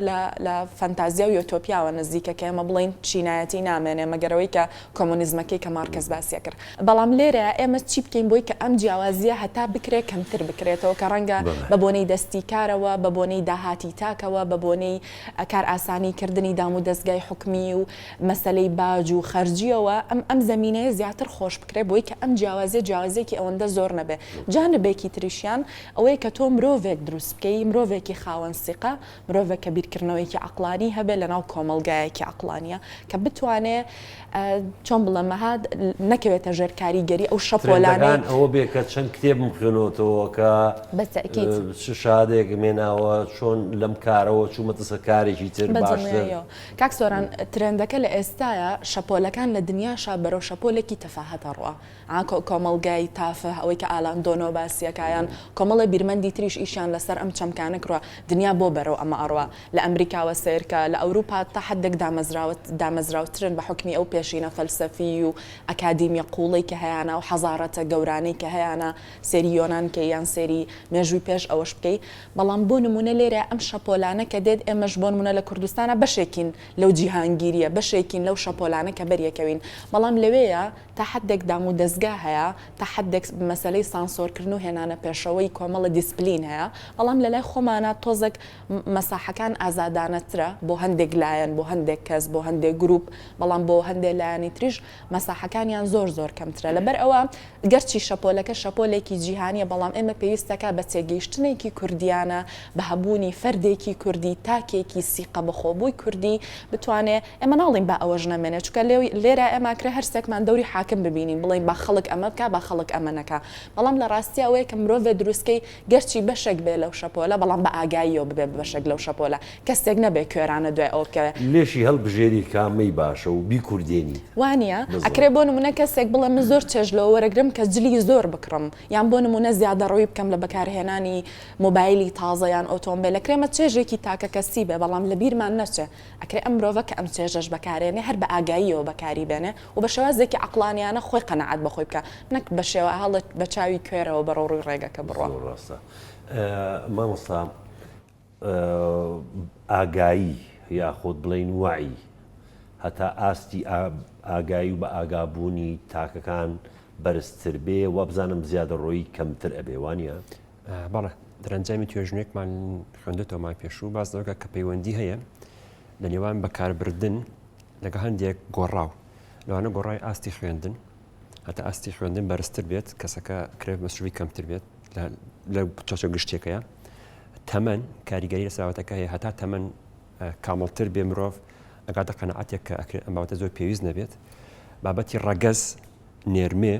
[SPEAKER 2] لە فەنتازیا و یۆتۆپیاوە نزیکە کە ئێمە بڵین چینایەتی نامێنێ مەگەرەوەی کە کۆمۆنیزمەکەی کە مارکس باسیە کرد بەڵام لێرە ئێمە چی بکەین بۆی کە ئەم جیاوازیە هەتا بکرێت کەمتر بکرێتەوە کە ڕەنگە بە بۆنەی دەستی کارەوە بە بۆنەی داهاتی تاکەوە بە بۆنەی کار ئاسانیکردنی دام و دەستگای حکمی و مەسلەی باج و خەرجیەوە ئەم زمینەیە زیاتر خۆش بکرێت بۆی کە ئەم جیاوازیەکی ئەوەندە زۆر نەبێ جانبێکی تریشیان ئەوەی کە تۆ مرۆڤێک دروست بکەی مرۆڤێکی خاوەن سیقە مرۆڤێک کە بیرکردنەوەیکی عقلانی هەبێ لەناو کۆمەلگایەکی عقلانیە کە بتوانێ چۆن بڵێمەها نەکەوێتە ژێر کاریگەری ئەو شەپۆلانەی
[SPEAKER 1] ئەوە بێ کە چەند کتێب بخوێنەوە کە شادێک مێناوە چۆن لەم کارەوە چوومەتە سەر کارێکی تر باشتر
[SPEAKER 2] کاک سۆران ترێندەکە لە ئێستاە شەپۆلەکان لە دنیاشا بەرەو شەپۆلێکی تەفاهەتە ڕوە کۆمەلگای تافە ئەوەی کە ئالان دۆنۆ باسیەکایان کۆمەڵە بیرمەندی تریش ئیشان لەسەر ئەم چەمکانە کڕوە دنیا بۆ بەرەو ئەمە ئەڕوە لە ئەمریکاوە سیرکە لە ئەوروپا تا حدێک دامەزراوترن بە حکمی ئەو پێشینە فەلسەفی و ئەکادیمیە قوڵی کە هەیەە و حەزارەتە گەورانەی کە هەیەە سێری یۆنان کە یان سێری مێژووی پێش ئەوەش بکەی بەڵام بۆ نمونە لێرە ئەم شەپۆلانە کە دێت ئێمەش بۆ نمونە لە کوردستانە بەشێکین لەو جیهانگیریە بەشێکین لەو شەپۆلانە کە بەریەکەوین بەڵام لەوەیە تا حدێک دام و دەستگا هەیە تا حدێک مەسلەی سانسۆرکردن و هێنانە پێشەوەی کۆمەڵە دیسپلین هەیە بەڵام لەلای خۆمانە تۆزێک مەساحەکان ئازادانەترە بۆ هەندێک لایەن بۆ هەندێک کەس بۆ هەندێک گروپ بەڵام بۆ هەندێک لایەنی تریش مەساحەکانیان زۆر کەمترە لەبەر ئەوە گەرچی شەپۆلەکە شەپۆلێکی جیهانیە بەڵام ئێمە پێویستەکە بە تێگەیشتنێکی کوردیانە بە هەبوونی فەردێکی کوردی تاکێکی سیقە بەخۆبووی کوردی بتوانێت ئێمە ناڵین بە ئەوەژ نەمێنێت چکە لێرە ئێماکرێ هەرسێکمان دەوری حاکم ببینین بڵین با خەڵک ئەمە بکە با خەڵک ئەمە نەکە بەڵام لە ڕاستی ئەوەیە کە مرۆڤ دروستکەی گەرچی بەشێک بێ لەو شەپۆلە بەڵام بە ئاگاییەوە ببێ بەشێک لەو شەپۆلە کەسێک نەبێ کوێرانە دوای ئەو کە
[SPEAKER 1] لێشی هەڵبژێری کامەی باشە و بیکوردێنی
[SPEAKER 2] وانە ئەکرێ بۆ نمونە کەسێک بڵێ من زۆر چێژ لەوە وەرەگرم کە جلی زۆر بکڕم یان بۆ نمونە زیادە ڕۆی بکەم لە بەکارهێنانی مۆبایلی تازە یان ئۆتۆمبیل ئەکرێمە چێژێکی تاکە کەسی بێ بەڵام لە بیرمان نەچێ ئەکرێ ئەم مرۆڤە کە ئەم چێژەش بەکارێنێ هەر بە ئاگاییەوە بەکاری بێنێ و بە شێوازێکی عەقلانیانە خۆی قەنەعەت بەخۆی بکە نەک بە شێوە هەڵە بە چاوی کوێرەوە بە ڕۆڕووی ڕێگەکە بڕۆ.
[SPEAKER 1] ڕاستە مامۆستا ئاگایی یاخۆت بڵین وعی هەتا ئاستی ئاگایی و بە ئاگابوونی تاکەکان بەرزتر بێ و بزانم زیادە ڕۆی کەمتر ئەبێ وانە؟
[SPEAKER 3] بەڵێ دەرەنجامی توێژنێکمان خوێندێتەوە پێشوو باز دەوەکە کە پەیوەندی هەیە لە نێوان بەکاربردن لەگە هەندێک گۆڕاو لەوانە گۆڕای ئاستی خوێندن هەتا ئاستی خوێندن بەرزتر بێت کەسەکە کرێت مەسروی کەمتر بێت لە چۆچە گشتێکەیە تەمەەن کاریگەری لە ساواتەکە هەیە هەتا تەمەەن کامەڵتر بێ مرۆڤ ئەگاتە قەنەعاتێک کە ئەم بابەتە زۆر پێویست نەبێت بابەتی ڕەگەز نێرمێ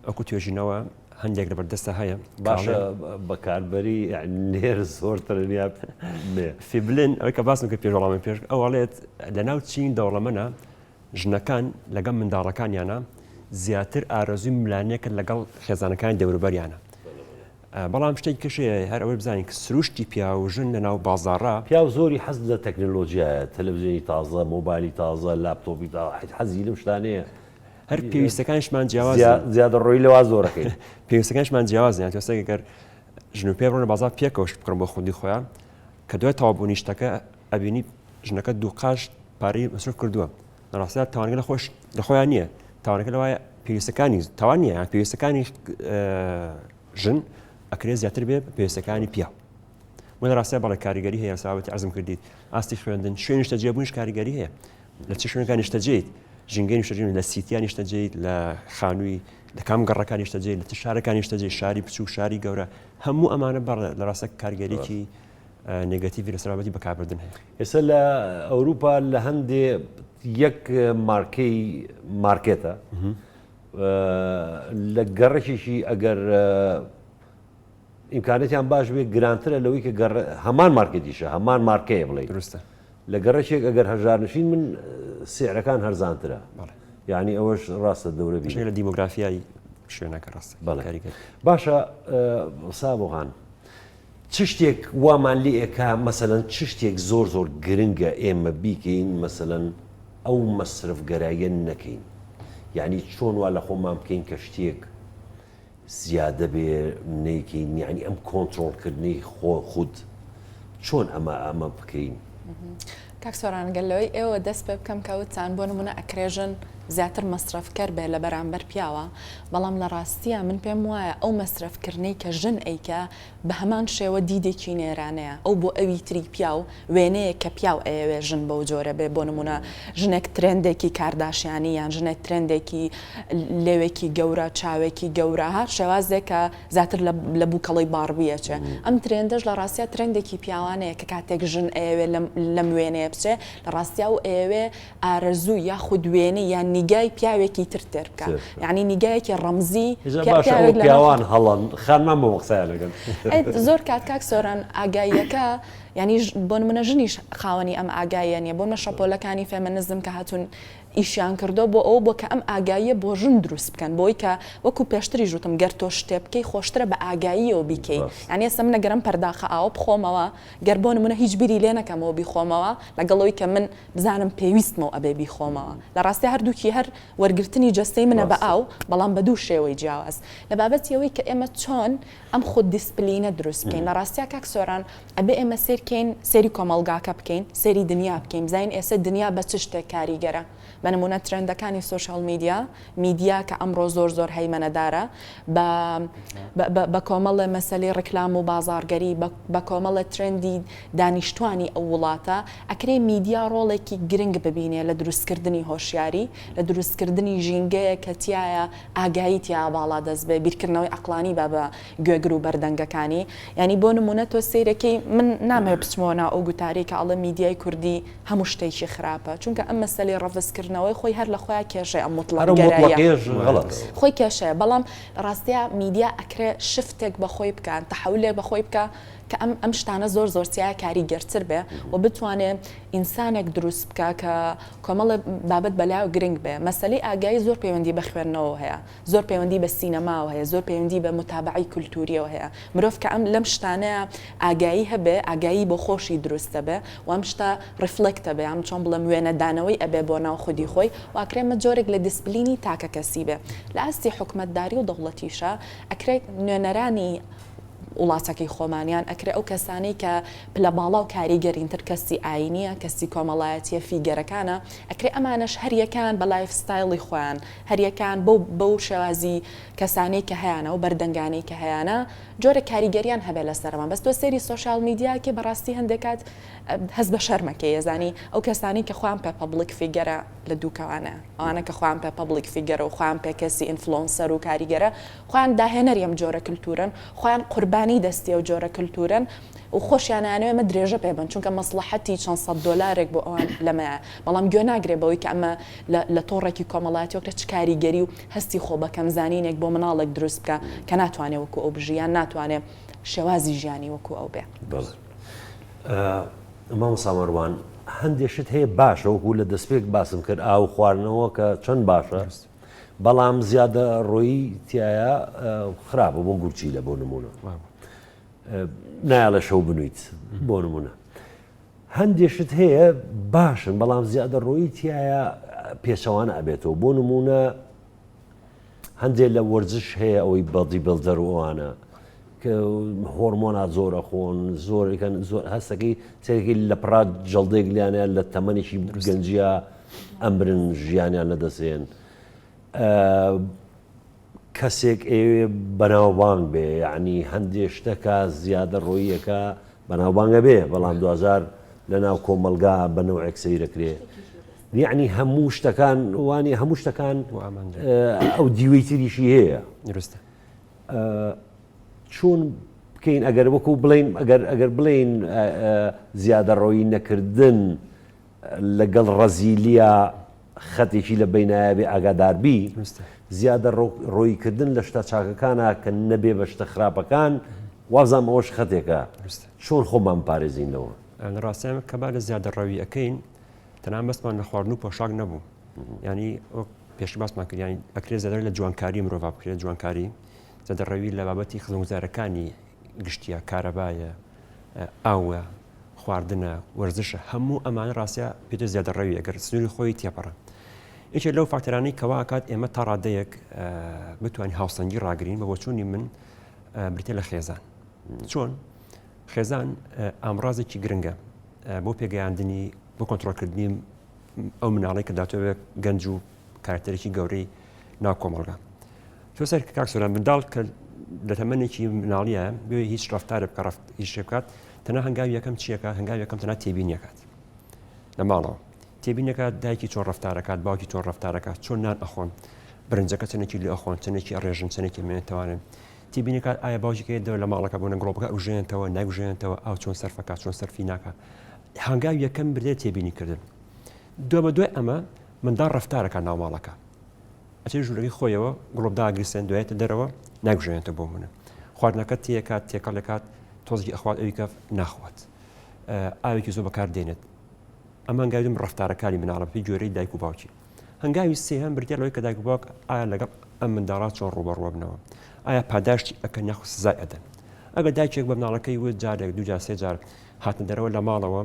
[SPEAKER 3] ئەوکو توێژینەوە هەندێک لە بەردەستە هەیە
[SPEAKER 1] باشە بەکاربەری نێر زۆرترنیا
[SPEAKER 3] فیبلن ئەوەی کە باسم کە پێشوەڵامی پێش ئەوڵێت لە ناو چین دەوڵەمەە ژنەکان لەگەڵ منداڵەکانیانە زیاتر ئارەزوی ملانەیەکە لەگەڵ خێزانەکانی دەوروبەریانە بەڵام شتێک کەشەیە هەر ئەوەی بزانین کە سروشتی پیا و ژن لە ناو بازاڕا
[SPEAKER 1] پیا و زۆری حەز لە تەکنۆلۆژیایە تەلەڤیزیۆنی تازە مۆبایلی تازە لاپتۆپی حەزی لەم شتانەیە
[SPEAKER 3] هەر پێویستەکانشمان جیاواز
[SPEAKER 1] زیادە ڕۆی لەوا زۆرەکەی
[SPEAKER 3] پێویستەکانشمان جیاوازیان تۆستێکگەر ژن و پێ بڕۆنە بازار پێکەوەش بکڕم بۆ خوندی خۆیان کە دوای تەوابوونی شتەکە ئەبینی ژنەکە دوو قاش پارەی مەسروف کردووە لە ڕاستیدا تاوانەکە لە خۆیان نییە تاوانەکە لەوایە پێویستەکانی تاوان نییە پێویستەکانی ژن ئەکرێ زیاتر بێ پێویستەکانی پیا وە لە ڕاستە بەڵێ کاریگەری هەیە ساوەتی ئەرزم کردیت ئاستی خوێندن شوێنی شتەجێبوونیش کاریگەری هەیە لە چ شوێنەکانی شتەجێیت ژینگەی شتەجێن لە سیتیانی شتەجێیت لە خانووی لە کام گەڕەکانی شتەجێت لە شارەکانی شتەجێ شاری بچوو شاری گەورە هەموو ئەمانە بەڕ لە ڕاستە کاریگەریکی نێگەتیڤی لەسەرابەتی بەکاربردن هەیە
[SPEAKER 1] ئێستا لە ئەوروپا لە هەندێ یەک مارکەی مارکێتە لە گەڕێکیشی ئەگەر ئیمکانێتیان باش بێ گرانترە لەوەی کە هەمان مارکێتیشە هەمان مارکەیە بڵێ
[SPEAKER 3] درستە
[SPEAKER 1] لە گەڕێکێک ئەگەر هەژارنشین من سعرەکان هەرزانترە یعنی ئەوەش ڕاستە دەورە بێ
[SPEAKER 3] لە دیمۆگرافیایی شوێنەکە ڕاستە
[SPEAKER 1] باشە سابۆغان چ شتێک وامان لێەکە مەسەلەن چ شتێک زۆر زۆر گرنگە ئێمە بیکەین مەسەلەن ئەو مەسرفگەرایە نەکەین یعنی چۆن وا لە خۆمان بکەین کە شتێک زیادە بێ نەیکەین یعنی ئەم کۆنتڕۆڵکردنی خود چۆن ئەمە بکەین
[SPEAKER 2] کاک سۆرانگەلەوەی ئێوە دەست پێ بکەم کەوتان بۆ نمونە ئەکرێژن زیاتر مەسرفکەر بێ لە بەرامبەر پیاوە بەڵام لە ڕاستیە من پێم وایە ئەو مەسرفکردنەی کە ژن ئەیکە بە هەمان شێوە دیدێکی نێرانەیە ئەو بۆ ئەوی تری پیا و وێنەیە کە پیاو ئەوێ ژن بەو جۆرە بێ بۆ نمونە ژنێک ترندێکی کارداشیانی یان ژنێک ترندێکی لێوێکی گەورە چاوێکی گەورە ها شێوازێکە زیاتر لە بووکەڵی باڕبیەچێ ئەم ترندش لە ڕاستیە ترندێکی پیاوانەیە کە کاتێک ژن ئەوێ لەم وێنەیە بچێ لە ڕاستیا و ئێوێ ئارەزوو یاخود وێنە یان نیگای پیاوێکی تر بکە یعنی نیگایەکی ڕەمزی
[SPEAKER 1] پیاوان هەڵن خانمان بۆ قسەیان لەگەن
[SPEAKER 2] زۆر کات سۆران ئاگاییەکە ینی بۆ منە ژنیش خاوەنی ئەم ئاگایە نیە بۆ مە شەپۆلەکانی فێمەنزم کە هاتوون ئیشیان کردو بۆ ئەو بۆ کە ئەم ئاگاییە بۆ ژن دروست بکەن بۆی کە وەکو پێشتری ژوتم گەر تۆ شتێ بکەی خۆشترە بە ئاگاییەوە بیکەی یعنی ئێستا منە گەرم پەرداخە ئاوە بخۆمەوە گەر بۆ منە هیچ بیری لێ نەکەمەوە بیخۆمەوە لەگەڵەوەی کە من بزانم پێویستمەوە ئەبێ بیخۆمەوە لە ڕاستی هەردووکی هەر وەرگرتنی جەستەی منە بە ئاو بەڵام بە دوو شێوەی جیاواز لە بابەتیەوەی کە ئێمە چۆن ئەم خود دیسپلینە دروست بکەین لە ڕاستیا کاک سۆران ئەبێ ئێمە سێرکەین سێری کۆمەلگاکە بکەین سێری دنیا بکەین بزانین ئێستا دنیا بە چ شتێک کاریگەرە بە نمونە ترندەکانی سوشال میدیا کە ئەمڕۆ زۆر هەیمەنەدارە بە کۆمەڵە مەسەلەی ڕکلام و بازارگەری بە کۆمەڵە ترندی دانیشتوانی ئەو وڵاتە ئەکرێ میدیا ڕۆڵێکی گرنگ ببینێ لە دروستکردنی هۆشیاری لە دروستکردنی ژینگەیە کە تایە ئاگایی تیا باڵا دەست بێ بیرکردنەوەی عەقلانی بە گوێگر و بەردەنگەکانی ینی بۆ نمونە تۆ سیرەکەی من نامەوێت نامەوێ بچمۆنا ئەو گوتاری کە ئەڵە میدیای کوردی هەموو شتێکی خراپە چونکە ئەم مەسەلەی ڕەڤزکردنەوەی خۆی هەر لە خۆیان کێشەی ئەم مطلقگەراییە خۆی کێشەیە بەڵام ڕاستەیە میدیا ئەکرێ شفتێک بەخۆی بکەن تەحولێک بەخۆی بکە کە ئەم شتانە زۆر سیای کاریگەرتر بێ و بتوانێت ئینسانێک دروست بکە کە کۆمەڵە بابەت بەلای و گرنگ بێ مەسەلەی ئاگایی زۆر پەیوەندی بە خوێندنەوە هەیە زۆر پەیوەندی بە سینەماوە هەیە زۆر پەیوەندی بە متابعی کولتوریەوە هەیە مرۆڤ کە ئەم لەم شتانەیە ئاگایی هەبێ ئاگایی بۆ خۆشی دروستە بێ و ئەم شتە ڕفلکتە بێ ئەم چۆن بڵێم وێنەدانەوەی ئەبێ بۆ ناو خودی خۆی واکرێمە جۆرێک لە دیسپلینی تاکە کەسی بێ لە ئاستی حکومەتداری و دەوڵەتیشە ئەکرێت نوێنەرانی وڵاتەکەی خۆمانیان ئەکرێ ئەو کەسانی کە پلە باڵا و کاریگەرینتر کەسی ئاینیە کەسی کۆمەڵایەتیە فیگەرەکانە ئەکرێ ئەمانش هەریەکان بە لایف ستایلی خۆیان هەریەکان بەو شێوازی کەسانی کە هەیەە و بەردەنگانی کە هەیەە جۆرە کاریگەریان هەبێ لە سەرمان بەس تۆ سێری سوۆشال میدیاکە بەڕاستی هەندێکات هەست بە شەرمەکە ێزانی ئەو کەسانی کە خۆیان پێ پەبلیک فیگەرە لە دووکەوانە ئەوانە کە خۆیان پێ پەبلیک فیگەرە و خۆیان پێ کەسی ئینفلۆنسەر و کاریگەرە خۆیان داهێنەر ئەم جۆرە کللتورن خۆیان قوربانی دەستی و جۆرە کللتورن و خۆشیانانەوە ئەمە درێژە پێبن چونکە مەسلحەتی چەند سەد دۆلارێک بۆ ئەوان لەمەیە بەڵام گوێ ناگرێ بەوەی کە ئەمە لە تۆڕێکی کۆمەڵاتی وەکتە چ کاریگەری و هەستی خۆ بەکەم زانینێک بۆ مناڵێک دروست بکە کە ناتوانێت وەکو ئەو بژیان ناتوانێت شێوازی ژیانی وەکو ئەو بێ
[SPEAKER 1] مام سامەڕوان هەندێشت هەیە باشە وەکو لە دەستپێک باسم کرد ئاو خواردنەوە کە چەند باشە بەڵام زیادە ڕۆیی تایە خراپە بۆ گورچی لە بۆ نمونە نایە لە شەو بنویت بۆ نمونە هەندێشت هەیە باشن بەڵام زیادە ڕۆیی تایە پێچەوانە ئەبێتەوە بۆ نمونە هەندێک لە وەرزش هەیە ئەوەی بەڵدی بەڵدەڕوانە کە هۆرمۆنات زۆرە خۆن زۆرەکەن زۆر هەستەکەی سێکی لە پڕات جەڵدێک لیانیان لە تەمەنێکی گەنجیا ئەمرن ژیانیان لەدەسێن کەسێک ئێوێ بەناوبانگ بێ یعنی هەندێک شتەکە زیادە ڕۆیەکە بەناوبانگە بێ بەڵام 2000 لە ناو کۆمەلگا بەنەوەیەک سەیرەکرێ یعنی هەموو شتەکان وانی هەموو شتەکان ئەو دیوەی تریشی هەیە
[SPEAKER 3] درستە
[SPEAKER 1] چۆن بکەین ئەگەر وەکو بڵین ئەگەر بڵین زیادە ڕۆیی نەکردن لەگەڵ ڕەزیلیا خەتێکی لە بینایە بێ ئاگاداربی زیادە ڕۆیکردن لە شتە چاکەکانە کە نەبێ بە شتە خراپەکان وازام ئەوەش خەتێکە چۆن خۆمان پارێزینەوە
[SPEAKER 3] لە ڕاستیان کە با لە زیادە ڕەوی ئەەکەین تەنان بەسمان لە خواردن و پۆشاک نەبوو ینی پێش باسمان کردیانی ئەکرێ زیادە لە جوانکاری مرۆڤ بکرێت جوانکاری زیادە ڕەوی لە بابەتی خزمگوزارەکانی گشتیە کارەبایە ئاوە خواردنە وەرزشە هەموو ئەمانە ڕاستە پێتە زیادە ڕەوی ئەگەر سنووری خۆی تێپەڕە یەکێ لەو فاکتەرانەی کەوا ئاکات ئێمە تا ڕادەیەک بتوانین هاوسەنگی ڕاگرین بە بۆچوونی من بریتە لە خێزان چۆن خێزان ئامڕازێکی گرنگە بۆ پێگەیاندنی بۆ کۆنتڕۆلکردنی ئەو مناڵی کە داتوێت گەنج و کارکتەرێکی گەورەی ناو کۆمەڵگا تۆ سەر کاکسۆران منداڵ کە لە تەمەنێکی مناڵیە بێ هیچ ڕفتارە بکە هیچ شێ بکات تەنها هەنگاوی یەکەم چیەکە هەنگاوی یەکەم تەنها تێبینیەکات لە ماڵەوە تێبینەکە دایکی چۆن ڕفتارەکات باوکی چۆن ڕفتارەکات چۆن نان ئەخۆن برنجەکە چنێکی لێ ئەخۆن چنێکی ئەڕێژن چنێکی مێنێتوانن تێبینەکات ئایا باوکێ لە ماڵەکە بۆ نەگڵۆبەکە ئەوژێنێتەوە ناگوژێنێتەوە ئەو چۆن سەرفەکات چۆن سەرفی ناکە هەنگاوی یەکەم بردێت تێبینی کردن دووە بە دوای ئەمە منداڵ ڕفتارەکە ناو ماڵەکە ئەچێ ژوورەکەی خۆیەوە گڵۆبدا ئاگرسێن دوایێتە دەرەوە ناگوژێنێتە بۆ منە خواردنەکە تێکات تێکەڵەکات تۆزی ئەخوات ئەوی کە ناخوات ئاوێکی زۆر بەکار دێنێت ئەمە هەنگاوی ڕفتارەکانی مناڵە پێی جۆرەی دایک و باوکی هەنگاوی سێهەم بریتە لەوەی کە دایک و باوک ئایا لەگەڵ ئەم منداڵات چۆن ڕوبەڕوە بنەوە ئایا پاداشتی ئەکەن یاخو سزای ئەدەن ئەگەر دایکێک بە مناڵەکەی وت جارێک دوو جار سێ جار هاتن دەرەوە لە ماڵەوە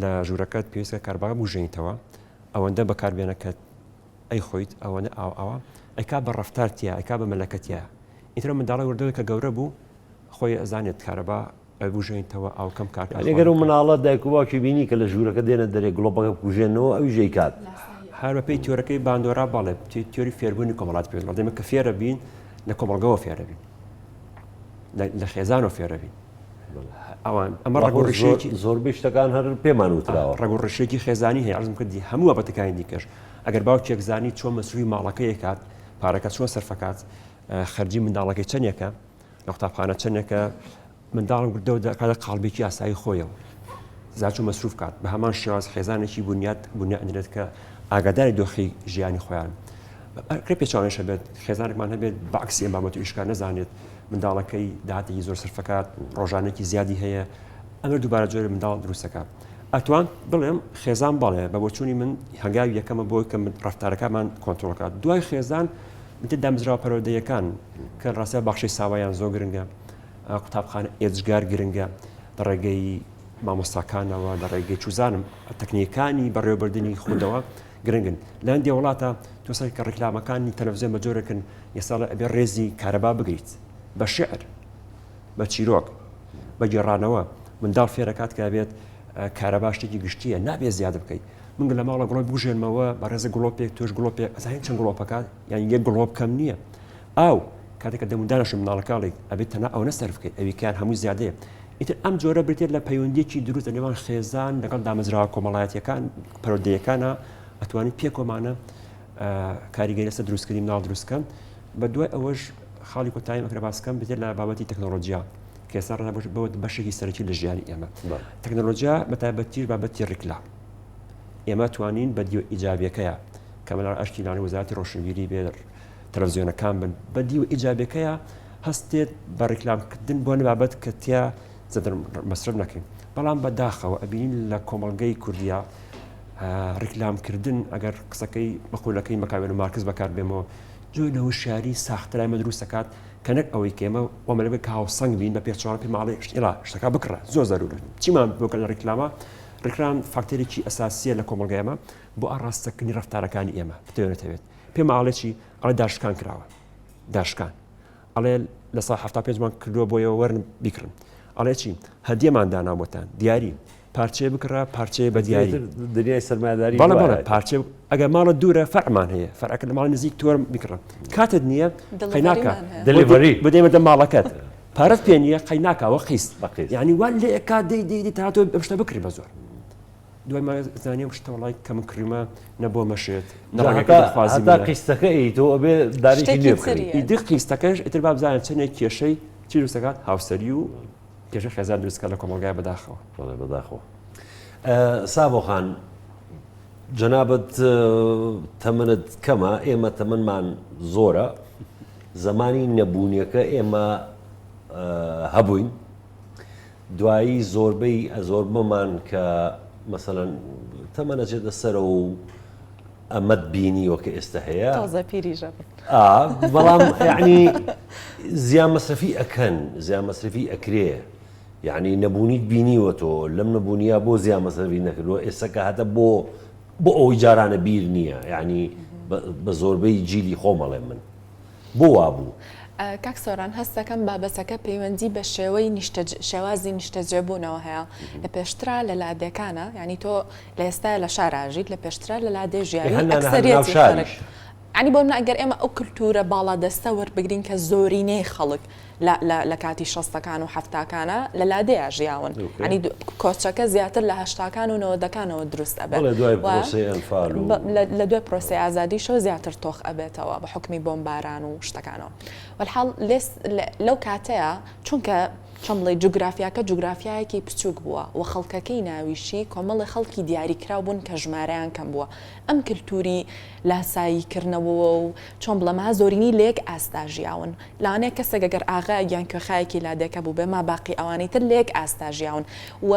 [SPEAKER 3] لە ژوورەکەت پێویستکە کارباگە بژێنیتەوە ئەوەندە بەکاربێنەکەت ئەی خۆیت ئەوەنە ئەوە ئەیکا بە ڕفتارتیە ئەیکا بە مەلەکەتیە ئیترە منداڵی وردەوەی کە گەورە بوو خۆی ئەزانێت کارەبا بژێنیتەوە ئەو کەم کار
[SPEAKER 1] ئەگەر و مناڵە دایک و باوکی بینی کە لە ژوورەکە دێنە دەرێ گڵۆپەکە بکوژێنەوە ئەوی ژەی کات
[SPEAKER 3] هەر بەپێی تیۆرەکەی باندۆرا باڵێ تیۆری فێربوونی کۆمەڵات پێ دەمە کە فێرە بین لە کۆمەڵگەوە فێرە بین لە خێزانەوە فێرە بین ئەوان ئەمە ڕێگەڕێژەیەکی
[SPEAKER 1] زۆربەی شتەکان هەر پێمان وتراوە
[SPEAKER 3] ڕێگەڕێژەیەکی خێزانی هەیە عەرزم کردی هەموو بابەتەکانی دیکەش ئەگەر باوکێک زانی چۆن مەسروی ماڵەکەی کات پارەکە چۆن سەرفەکات خەرجی منداڵەکەی چەندێکە لە قوتابخانە چەندێکە منداڵم گردەوە کاتە قاڵبێکی ئاسایی خۆیەوە زاچوو مەسروف کات بە هەمان شێواز خێزانێکی بنیادێت کە ئاگاداری دۆخی ژیانی خۆیان کرێ پێچوانێشە بێت خێزانێکمان هەبێت باکسی ئەم بابەت و ئیشکار نەزانێت منداڵەکەی داهاتێکی زۆر سرفەکات ڕۆژانێکی زیادی هەیە ئەمە دووبارە جۆرە منداڵ دروستەکە ئەتوان بڵێم خێزان بەڵێ بە بۆچوونی من هەنگاوی یەکەمە بۆی کە ڕفتارەکەمان کۆنتترۆلکات دوای خێزان دامزراوە پەرۆدەیەکان کە ڕاستە بەخشەی ساوایان زۆر گرنگە قوتابخانە ئێجگار گرنگە لە ڕێگەی مامۆستاکانەوە لە ڕێگەی چوزانم تەکنیکانی بەڕێوەبردننی خودەوە گرنگن لە هەندێک وڵاتە تۆسەر کە ڕێکلامەکانی تەلەڤیزیۆن بە جۆرەکن ئێستا ئەبێ ڕێزی کارەبا بگریت بە شعر بە چیرۆک بە گێڕانەوە منداڵ فێرەکات کە بێت کارەبا شتێکی گشتیە نابێت زیادە بکەیت من لە ماڵە گڵۆی بژێنمەوە بە ڕێزە گڵۆپێک توش گڵۆپێک ئەزانین چەند گڵۆپەکات یان یەک گڵۆپ کەم نییە ئاو کاتێککە دەمودانەش مناڵەکەڵێک ئەبێت تەنە ئەو نەسەر بکەیت ئەویکیان هەموو زیادەیە ئیتر ئەم جۆرە برتێت لە پەیوەندیەکی دروست نێوان خێزان لەگەڵ دامەزراوە کۆمەڵایەتیەکان پەرۆدەیەکانە ئەتوانین پێکۆمانە کاریگەری لەسەر دروستکردنی مناڵ دروستکەن بە دوای ئەوەش خاڵی کۆتایی ئەکرێ باسکەم بێت لە بابەتی تەکنۆلۆژیا کە ئێستا بەوە بەشێکی سەرەکی لە ژیانی ئێمە تەکنۆلۆژیا بەتایبەتیش بابەتی ڕیکلام ئێمە توانین بە دیوە ئیجابیەکەیە کەمەلا ئەشتی لانەی وەزارەتی ڕۆشنبیری بێ تەلەڤیزیۆنەکان بن بە دیوە ئیجابیەکەیە هەستێت بە ڕیکلامکردن بۆ بابەت کە تیا زەدر مەسرف نەکەین بەڵام بەداخەوە ئەبینین لە کۆمەڵگەی کوردیا ڕیکلامکردن ئەگەر قسەکەی بەخۆلەکەی مەکاوێن و مارکز بەکار بێمەوە جۆی لە وشاری ساخترای مە دروست دەکات کە نەک ئەوەی کێمە وەمەلەبێت کە هاوسەنگ بین بە پێچوانە پێ ماڵی شتێلا شتەکە بکڕە زۆر زەرورە چیمان بۆکە لە ڕیکلامە ڕێکلام فاکتێرێکی ئەساسیە لە کۆمەلگایمە بۆ ئاڕاستەکردنی ڕفتارەکانی ئێمە بتوێنێتەوێت پێم ئاڵێکی ئەڵێ داشکان کراوە داشکان ئەڵێ لە سا هەفتا پێنجمان کردووە بۆیەوە وەرن بیکڕن ئەڵێ چی هەدیەمان داناوەتان دیاری پارچەیە بکڕە پارچەیە بە دیاری
[SPEAKER 1] دنیای سەرمایه‌داری
[SPEAKER 3] بەڵێ پارچە ئەگەر ماڵە دوورە فەرمان هەیە فەرەکە لە ماڵی نزیک تۆر بیکڕە کاتت نییە قەیناکە
[SPEAKER 1] دلیڤەری
[SPEAKER 3] بدەمەدە ماڵەکەت پارەت پێ نییە قەیناکەوە خیست یعنی وا لێ کا دەی تاتۆ شتە بکری بە زۆر دوای مازانانی شتە وڵای کە من کڕیمە نەبووە مەشێت
[SPEAKER 1] نەڕێکەکە قیستەکە ئیتۆ ئەبێ دارێکی لێ بکەی
[SPEAKER 3] ئیدی قیستەکەش ئیتر با بزانێت چەندێک کێشەی چی دروستەکات هاوسەری و کێشە خێزان دروستکە لە کۆمەلگای بەداخەوە
[SPEAKER 1] بەداخەوە سابۆخان جەنابەت تەمەنت کەمە ئێمە تەمەنمان زۆرە زمانی نەبوونیەکە ئێمە هەبووین دوایی زۆربەی زۆربەمان کە مەسەڵەن تەمەنەچێتە سەرە و ئەمەد بینیوە کە ئێستا هەیە
[SPEAKER 2] تازە پیریژە
[SPEAKER 1] بەڵام یعنی زیان مەسرفی ئەکەن زیان مەسرفی ئەکرێ یعنی نەبوونیت بینیوە تۆ لەم نەبوونیە بۆ زیان مەسرفی نەکردووە ئێستاکە هاتە بۆ ئەوەی جارانە بیر نییە یعنی بە زۆربەی جیلی خۆمەڵێ من بۆ وابوو
[SPEAKER 2] کاک سۆران هەستەکەم بابەتەکە پەیوەندی بە شێوەی شێوازی نیشتەجێبوونەوە هەیە لە پێشترا لە لادەکانە ینی تۆ لە ئێستا لە شاراژیت لە پێشترا لە لادێ ژیاوی ئەکسەریەتی خەڵک ینی بۆ ئەگەر ئێمە ئەو کللتورە باڵا دەستە وەربگرین کە زۆرینەی خەڵک لە کاتی شەستەکان و هەفتاکانە لە لادەیە ژیاون ینی کۆچەکە زیاتر لە هەشتاکان و نەوەدەکانەوە دروست ئەبێت لە دوای پرۆسی ئازادیشەوە زیاتر تۆخ ئەبێتەوە بە حکمی بۆمباران و شتەکانەوە وەحاڵ لەو کاتەیە چونکە چەمڵی جوگرافیاکە جوگرافیایەکی بچووک بووە و خەڵکەکەی ناویشی کۆمەڵی خەڵکی دیاریکرا بوون کە ژمارەیان کەم بووە ئەم کللتوری لاساییکردنەوە و چۆن بڵەما زۆرینی لێک ئاستاژیاون لاانەیە کەسێک گەگەر ئاغا یان کوێخایەکی لادێکە بوو بێ ما باقی ئەوانەی تر لێک ئاستاژیاون و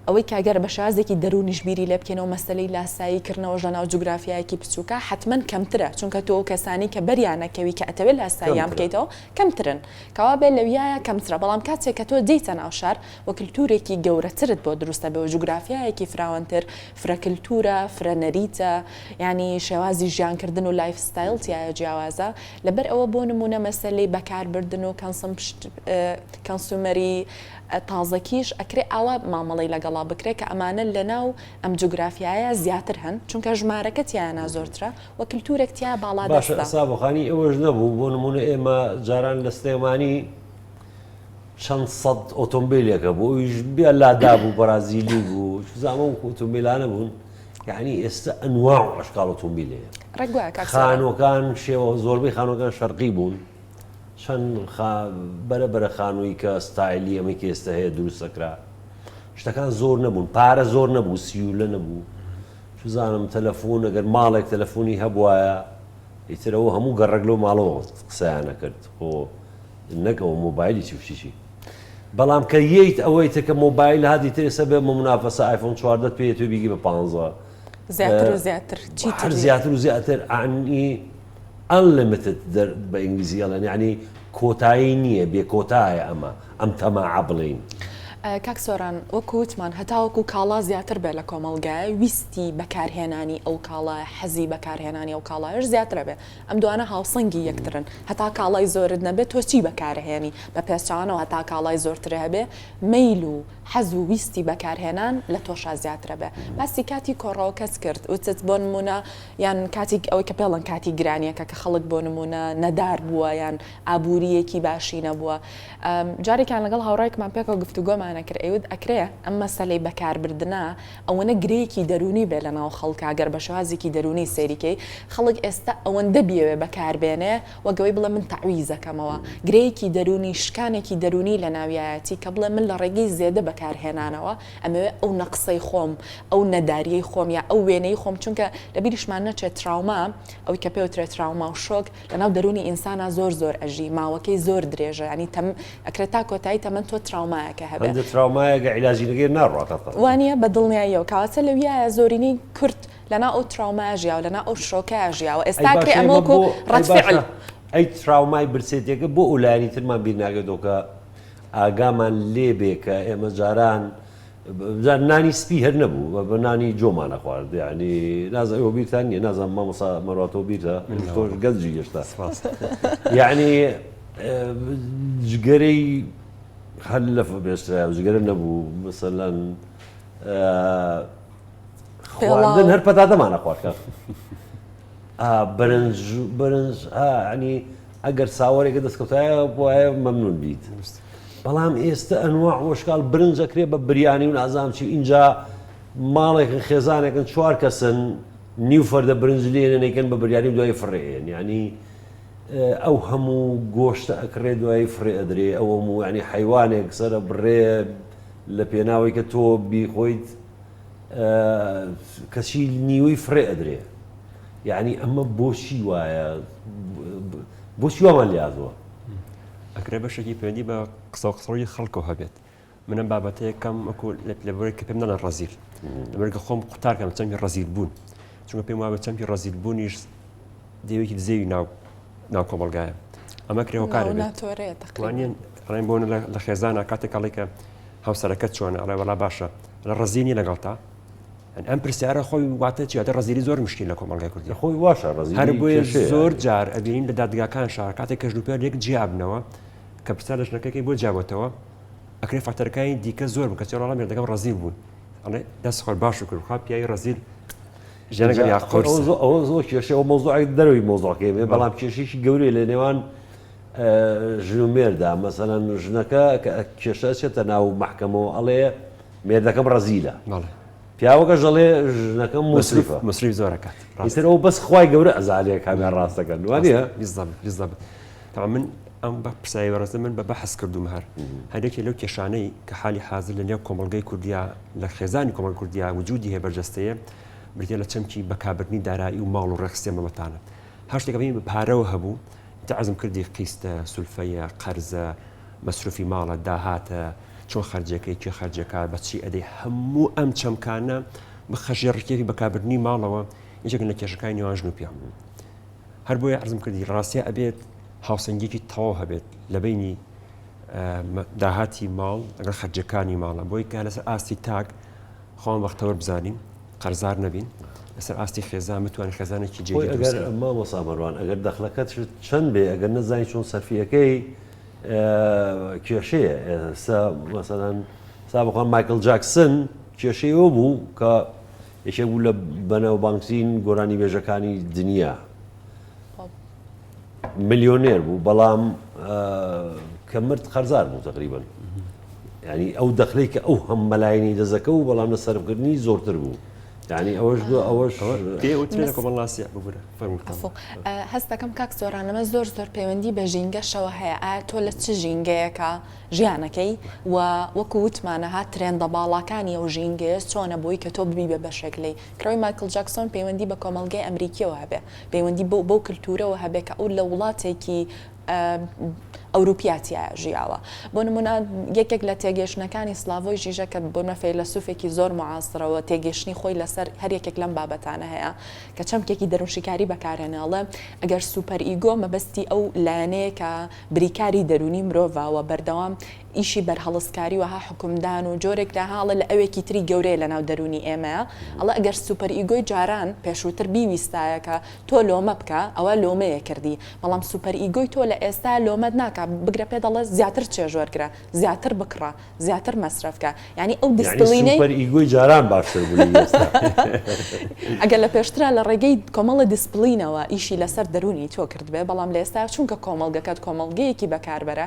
[SPEAKER 2] ئەوەی کاگەر بە شازێکی دەرونیش بیری لێ بکەنەوە مەسلەی لاساییکردنەوە ژەنا و جوگرافیایەکی بچووکە حتمما کەمترە چونکە تۆ کەسانی کە بەریانەکەوی کە ئەتەوێت لاساییان بکەیتەوە کەمترن کەوا بێ لەویایە کەمترە بەڵام کاتێک کە تۆ دیتە ناو شار و کللتورێکی گەورەترت بۆ دروستە بێ و جوگرافیایەکی فراوانتر فرەکلتورە فرەنەریتە ینی شێوازی ژیانکردن و لایف ستایلتیایە جیاوازە لەبەر ئەوە بۆ نمونە مەسلەی بەکاربردن و کەنسومەری تازەکیش ئەکرێ ئەوە مامەڵی لەگەڵا بکرێت کە ئەمانە لە ناو ئەم جوگرافیایە زیاتر هەن چونکە ژمارەکە تیانە زۆرترە و کللتورێکتیا باڵا دەستا
[SPEAKER 1] سابۆخانی ئەوەش نەبوو بۆ نمونە ئێمە جاران لە سلێمانی چەند سەد ئۆتۆمبیلێکە بۆ ئەویش بیا لادا بوو بەرازیلی بوو زامە ئۆتۆمبیلانە بوون یعنی ئێستا ئەنواع و ئەشکال ئۆتۆمبیلەیە خانۆکان شێوە زۆربەی خانۆکان شەرقی بوون چەند بەرەبەرە خانووی کە ستایلی ئەمەی کە ئێستا هەیە دروستەکرا شتەکان زۆر نەبوون پارە زۆر نەبوو سیولە نەبوو زانم تەلەفۆن ئەگەر ماڵێک تەلەفۆنی هەبوایە ئیترەوە هەموو گەڕێک لەو ماڵەوە قسەیانە کرد خۆ نەکەەوە مۆبایلی چیشی بەڵام کە ییت ئەوەی تکە مۆبایل هاتی ترێسە بێ منافەسە ئایفۆن 14 پێ تو بیگی بە 15
[SPEAKER 2] زیاتر و زیاتر
[SPEAKER 1] هەر زیاتر و زیاتر عنی unlimited بە ئینگلیزی ئەڵێن یعنی کۆتایی نییە بێ کۆتایە ئەم تەماعە بڵین.
[SPEAKER 2] کاک سۆران وەکووتمان هەتاوەکو کاڵا زیاتر بێ لە کۆمەڵگای ویستی بەکارهێنانی ئەو کاڵە حەزی بەکارهێنانی ئەو کاڵایش زیاترە بێ ئەم دوانە هاوسەنگی یەکترن هەتا کاڵای زۆرت نەبێت تۆ چی بەکارهێنی بە پێچوانەوە هەتا کاڵای زۆرتر هەبێ میل و حەز و ویستی بەکارهێنان لە تۆشا زیاترە بێ باسی کاتی کۆڕەوە کەس کرد وتت بۆ نمونە یان کاتی ئەوەی کە پێڵەن کاتی گرانیەکە کە خەڵک بۆ نمونە نەدار بووە یان ئابوووریەکی باشی نەبووە جارێکیان لەگەڵ هاوڕێکمان پێکەوە گفتوگۆمان کرد ئەوت ئەکرێ ئەم مەسەلەی بەکاربردنە ئەوەنە گرەیەکی دەرونی بێ لە ناو خەڵکا گەر بە شێوازێکی دەرونی سەیریکەی خەڵک ئێستا ئەوەندە بیەوێ بەکاربێنێ وەگەوەی بڵێ من تەعویزەکەمەوە گرەیەکی دەرونی شکانێکی دەرونی لە ناویایەتی کە بڵێ من لە ڕێگەی زێدە بەکارهێنانەوە ئەمەوێ ئەو نەقسەی خۆم ئەو نەداریەی خۆم یا ئەو وێنەی خۆم چونکە لە بیریشمان نەچێت تراوما ئەوی کە پێوترێت تراوما و شۆک لە ناو دەرونی ئینسانە زۆر زۆر ئەژی ماوەکەی زۆر درێژە ینی ئەکرێت تا کۆتایی تەمەەن تۆ تراومایەکە هەبێت
[SPEAKER 1] تراومایەکە عیلاجی لەگەر ناڕاتە
[SPEAKER 2] وانە بە دڵنیاییەوە کەواتە لەویایە زۆرینی کورت لەنا ئەو تراوماژیا و لەنا ئەو شۆکەژیاوە ئێستاکرێ ئەمەکو ڕەتفعل
[SPEAKER 1] ئەی تراومای برسێتێکە بۆ ئولانی ترمان بیر ناگەێتەوە ئاگامان لێبێ کە ئێمە جاران نانی سپی هەر نەبوو بە نانی جۆمانە خوارد ینی نازەوە بیرتان نیە نازان مامۆسا مەڕاتەوە بیرە تۆش گەنجی گەشتا یعنی جگەرەی هەل لە بێشترا جگەرە نەبوو مثلەن خواردن هەر پەتاتەمانە خواردکە بەرنج ینی ئەگەر ساوەرێکە دەستکەوتایە وایە مەمنون بیت بەڵام ئێستا ئەنواع وەشکال برنج ئەکرێ بە بریانی و نازام چی اینجا ماڵێکن خێزانێکن 4 کەسن نیو فەردە برنج لێنێکن بە بریانی دوای فڕێن ینی ئەو هەموو گۆشتە ئەکرێ دوای فرێ ئەدرێ ئەو هەموو ینی حیوانێک سرە بڕێ لە پێناوی کە تۆ بیخۆیت کەچی نیوەی فرێ ئەدرێ یعنی ئەمە بۆچی وایە بۆچی وامان لیازەوە
[SPEAKER 3] ئەکرێ بەشێکی پێوەندی بە قسەوقسڕی خەڵکەوە هەبێت منم بابەتەیە کەم ئەکو لەبەرەوەی کە پێم نەڵە ڕەزیل لەبەرگە خۆم قوتارکەم چەندی ڕەزیل بوون چونکە پێم وابێت چەندی ڕەزیل بوونیش دەوێکی زێوی ناو کۆمەڵگایە ئەمە کرێوەکارە بێتوانین ڕێن بۆن لە خێزانە کاتێک کاڵێکە هاوسەرەکەت چۆنە ئەڵێ وەڵا باشە لە ڕەزیینی لەگەڵتا ئەم پرسیارە خۆی واتە چیاتە ڕەزیلی زۆر مشکل لە کۆمەڵگای کوردی
[SPEAKER 1] خۆی واشە
[SPEAKER 3] هەر بۆیە زۆر جار ئەبینین لە دادگاکان شار کاتێک کەژلوپێر یەک جیابنەوە کە پرسیار لە ژنەکەی بۆ جیابەتەوە ئەکرێ فاتەرەکانی دیکە زۆر بکە چێڕڵام مێردەکەم ڕەزیل بوون ئەڵێ دەست خۆر باش و کرد خوا پیاوی ڕەزیل ژێنەگەر یا قورس
[SPEAKER 1] ئەوە زۆر کێشەوە مۆزوعی دەروی مۆزوعەکەی بەڵام کێشێکی گەورەی لە نێوان ژن و مێردا مەسەلەن ژنەکە کێشە چێتە ناو مەحکەمەوە ئەڵێ مێردەکەم ڕەزیلە پیاوەکە ژەڵێ ژنەکەم
[SPEAKER 3] مسریف زۆرەکات
[SPEAKER 1] ئیتر ئەو بەس خوای گەورە ئەزانێ کامیان ڕاستەکەن وانە
[SPEAKER 3] بیزدابێت تا من ئەم بە پرسایی بەڕێزە من بە بەحەس کردوم هەرێکی لەو کێشانەی کە حالی حاضر لە نێو کۆمەڵگەی کوردیا لە خێزانی کۆمەڵگەی کوردیا وجودی هەیە بەرجەستەیە بریتە لە چەمکی بەکاربردنی دارایی و ماڵ و ڕێخستێ مەمەتانە هەر شتێکە بە پارەوە هەبوو تەعزم کردی قیستە سولفەیە قەرزە مەسروفی ماڵە داهاتە چۆن خەرجەکەی کوێ خەرجەکە بەچی ئەدەی هەموو ئەم چەمکانە بە خەژێڕکێکی بەکاربردنی ماڵەوە یەکێکن لە کێشەکانی نێوان ژن و پیا هەر بۆیە عەرزم کردی ڕاستیە ئەبێت هاوسەنگێکی تەواو هەبێت لە بینی داهاتی ماڵ لەگەڵ خەرجەکانی ماڵە بۆی کە لەسەر ئاستی تاک خۆم وەختەوە بزانین قەرزار نەبین لەسەر ئاستی خێزان بتوانین خێزانێکی جێگیر
[SPEAKER 1] ئەگەر مامۆستا مەڕوان ئەگەر دەخلەکەت چەند بێ ئەگەر نەزانی چۆن سەرفیەکەی کێشەیە مەسەلەن سابقان مایکل جاکسن کێشەیەوە بوو کە یەکێک بوو لە بەناوبانگترین گۆرانی بێژەکانی دنیا ملیۆنێر بوو بەڵام کە مرد خەرزار بوو تقریبا ینی ئەو دەخلەی کە ئەو هەم مەلایەنی دەزەکە و بەڵام لە سەرفکردنی زۆرتر بوو يعني أوش
[SPEAKER 3] پێ وترێ لە کۆمەڵاسی ببورە
[SPEAKER 2] ئەفۆ هەستەکەم کاک سۆرانەمە زۆر پەیوەندی بە ژینگەشەوە هەیە ئایا تۆ لە چ ژینگەیەکە ژیانەکەی و وەکو وتمانە هات ترێندە باڵاکانی ئەو ژینگەیە چۆنە بۆی کە تۆ ببی بە بەشێک لێی کڕۆی مایکل جاکسۆن پەیوەندی بە کۆمەڵگەی ئەمریکیەوە هەبێ پەیوەندی بۆ کللتورەوە هەبێ کە ئەو لە وڵاتێکی ئەوروپیاتیە ژیاوە بۆ نمونە یەکێک لە تێگەشتنەکانی سلاڤۆی ژیژە کە بۆنە فەیلسوفێکی زۆر معاسرەوە تێگەشتنی خۆی لەسەر هەر یەکێک لەم بابەتانە هەیە کە چەمکێکی دەروونشیکاری بەکارێناڵە ئەگەر سوپەر ئیگۆ مەبەستی ئەو لایەنەیە کە بریکاری دەرونی مرۆڤەوە بەردەوام ئیشی بەرهەڵسکاری وها حکومدان و جۆرێک لە هاڵە لە ئەوێکی تری گەورەیە لە ناو دەرونی ئێمەیە ئەڵە ئەگەر سوپەر ئیگۆی جاران پێشووتر بیویستایە کە تۆ لۆمە بکە ئەوە لۆمەیە کردی بەڵام سوپەر ئیگۆی تۆ لە ئێستا لۆمەت ناکە بگرە پێ دەڵێ زیاتر چێژوەرگرە زیاتر بکڕە زیاتر مەسرفکە یعنی ئەو دیسپلینەی
[SPEAKER 1] سوپەر ئیگۆی جاران باشتر بووی ئێستا
[SPEAKER 2] ئەگەر لە پێشترا لە ڕێگەی کۆمەڵە دیسپلینەوە ئیشی لەسەر دەرونی تۆ کردبێ بەڵام لە ئێستا چونکە کۆمەڵگەکەت کۆمەڵگەیەکی بەکاربەرە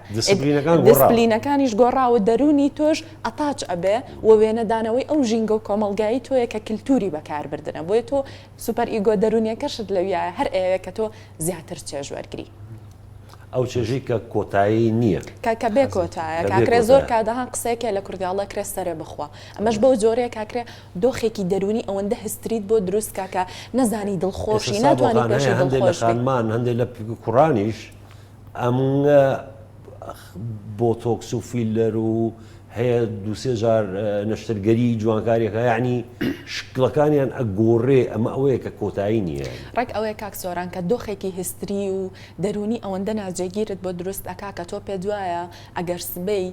[SPEAKER 2] دیسپلینەکانیش گۆڕاوە دەرونی تۆش ئەتاچ ئەبێ و وێنەدانەوەی ئەو ژینگە و کۆمەڵگایی تۆیە کە کللتوری بەکاربردنە بۆیە تۆ سوپەر ئیگۆ دەرونیەکەشت لەویە هەر ئەوەیە کە تۆ زیاتر چێژوەرگری
[SPEAKER 1] ئەو چێژی کە کۆتایی نییە
[SPEAKER 2] کە بێ کۆتایە کاکرێ زۆر کادەها قسەیەکە لە کوردگاڵە کرێ سەرێ بخوا ئەمەش بەو جۆرەیە کاکرێ دۆخێکی دەرونی ئەوەندە هستریت بۆ دروست کاکە نەزانی دڵخۆشی ناتوانانی پێشی دڵخۆش
[SPEAKER 1] هەندێک لە کوڕانیش ئەم بۆتۆکس و فیلەر و هەیە دوسێ جار نەشتەرگەری جوانکاریەکە یعنی شکلەکانیان ئەگۆڕێ ئەمە ئەوەیە کە کۆتایی نییە
[SPEAKER 2] ڕێک ئەوەیە کاک سۆران کە دۆخێکی هستری و دەرونی ئەوەندە ناجێگیرت بۆ دروست ئەکا کە تۆ پێ دوایە ئەگەر سبەی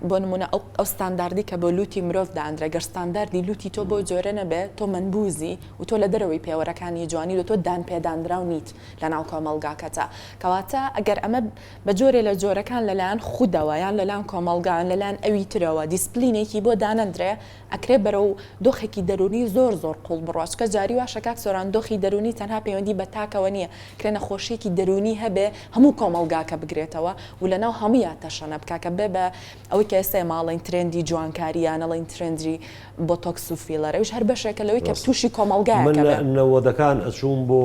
[SPEAKER 2] بۆ نمونە ئەو ستانداردی کە بۆ لوتی مرۆڤ دانرە گەر ستانداردی لوتی تۆ بۆ جۆرە نەبێت تۆ منبوزی و تۆ لە دەرەوەی پێوەرەکانی جوانی و تۆ دان پێدانراو نیت لە ناو کۆمەڵگاکەتە کەواتە ئەگەر ئەمە بە جۆرێ لە جۆرەکان لەلایەن خودەوە یان لەلایەن کۆمەڵگان لەلایەن ئەوی ترەوە دیسپلینێکی بۆ دانەندرێ ئەکرێ بەرە و دۆخێکی دەرونی زۆر قوڵ بڕۆچکە جاری واشە کاک سۆران دۆخی دەرونی تەنها پەیوەندی بە تاکەوە نییە کرێ نەخۆشیێکی دەرونی هەبێ هەموو کۆمەڵگاکە بگرێتەوە و لەناو هەموویان تەشەنە بکاکە بێ بە ئەوەی کە ئێستا ماڵین ترێندی جوانکاریانەڵین ترێندری بۆتۆکس و فیلەر ئەوش هەر بەشێکە لەوەی کە تووشی کۆمەڵگایەکە بێ
[SPEAKER 1] من نەوەدەکان ئەچوون بۆ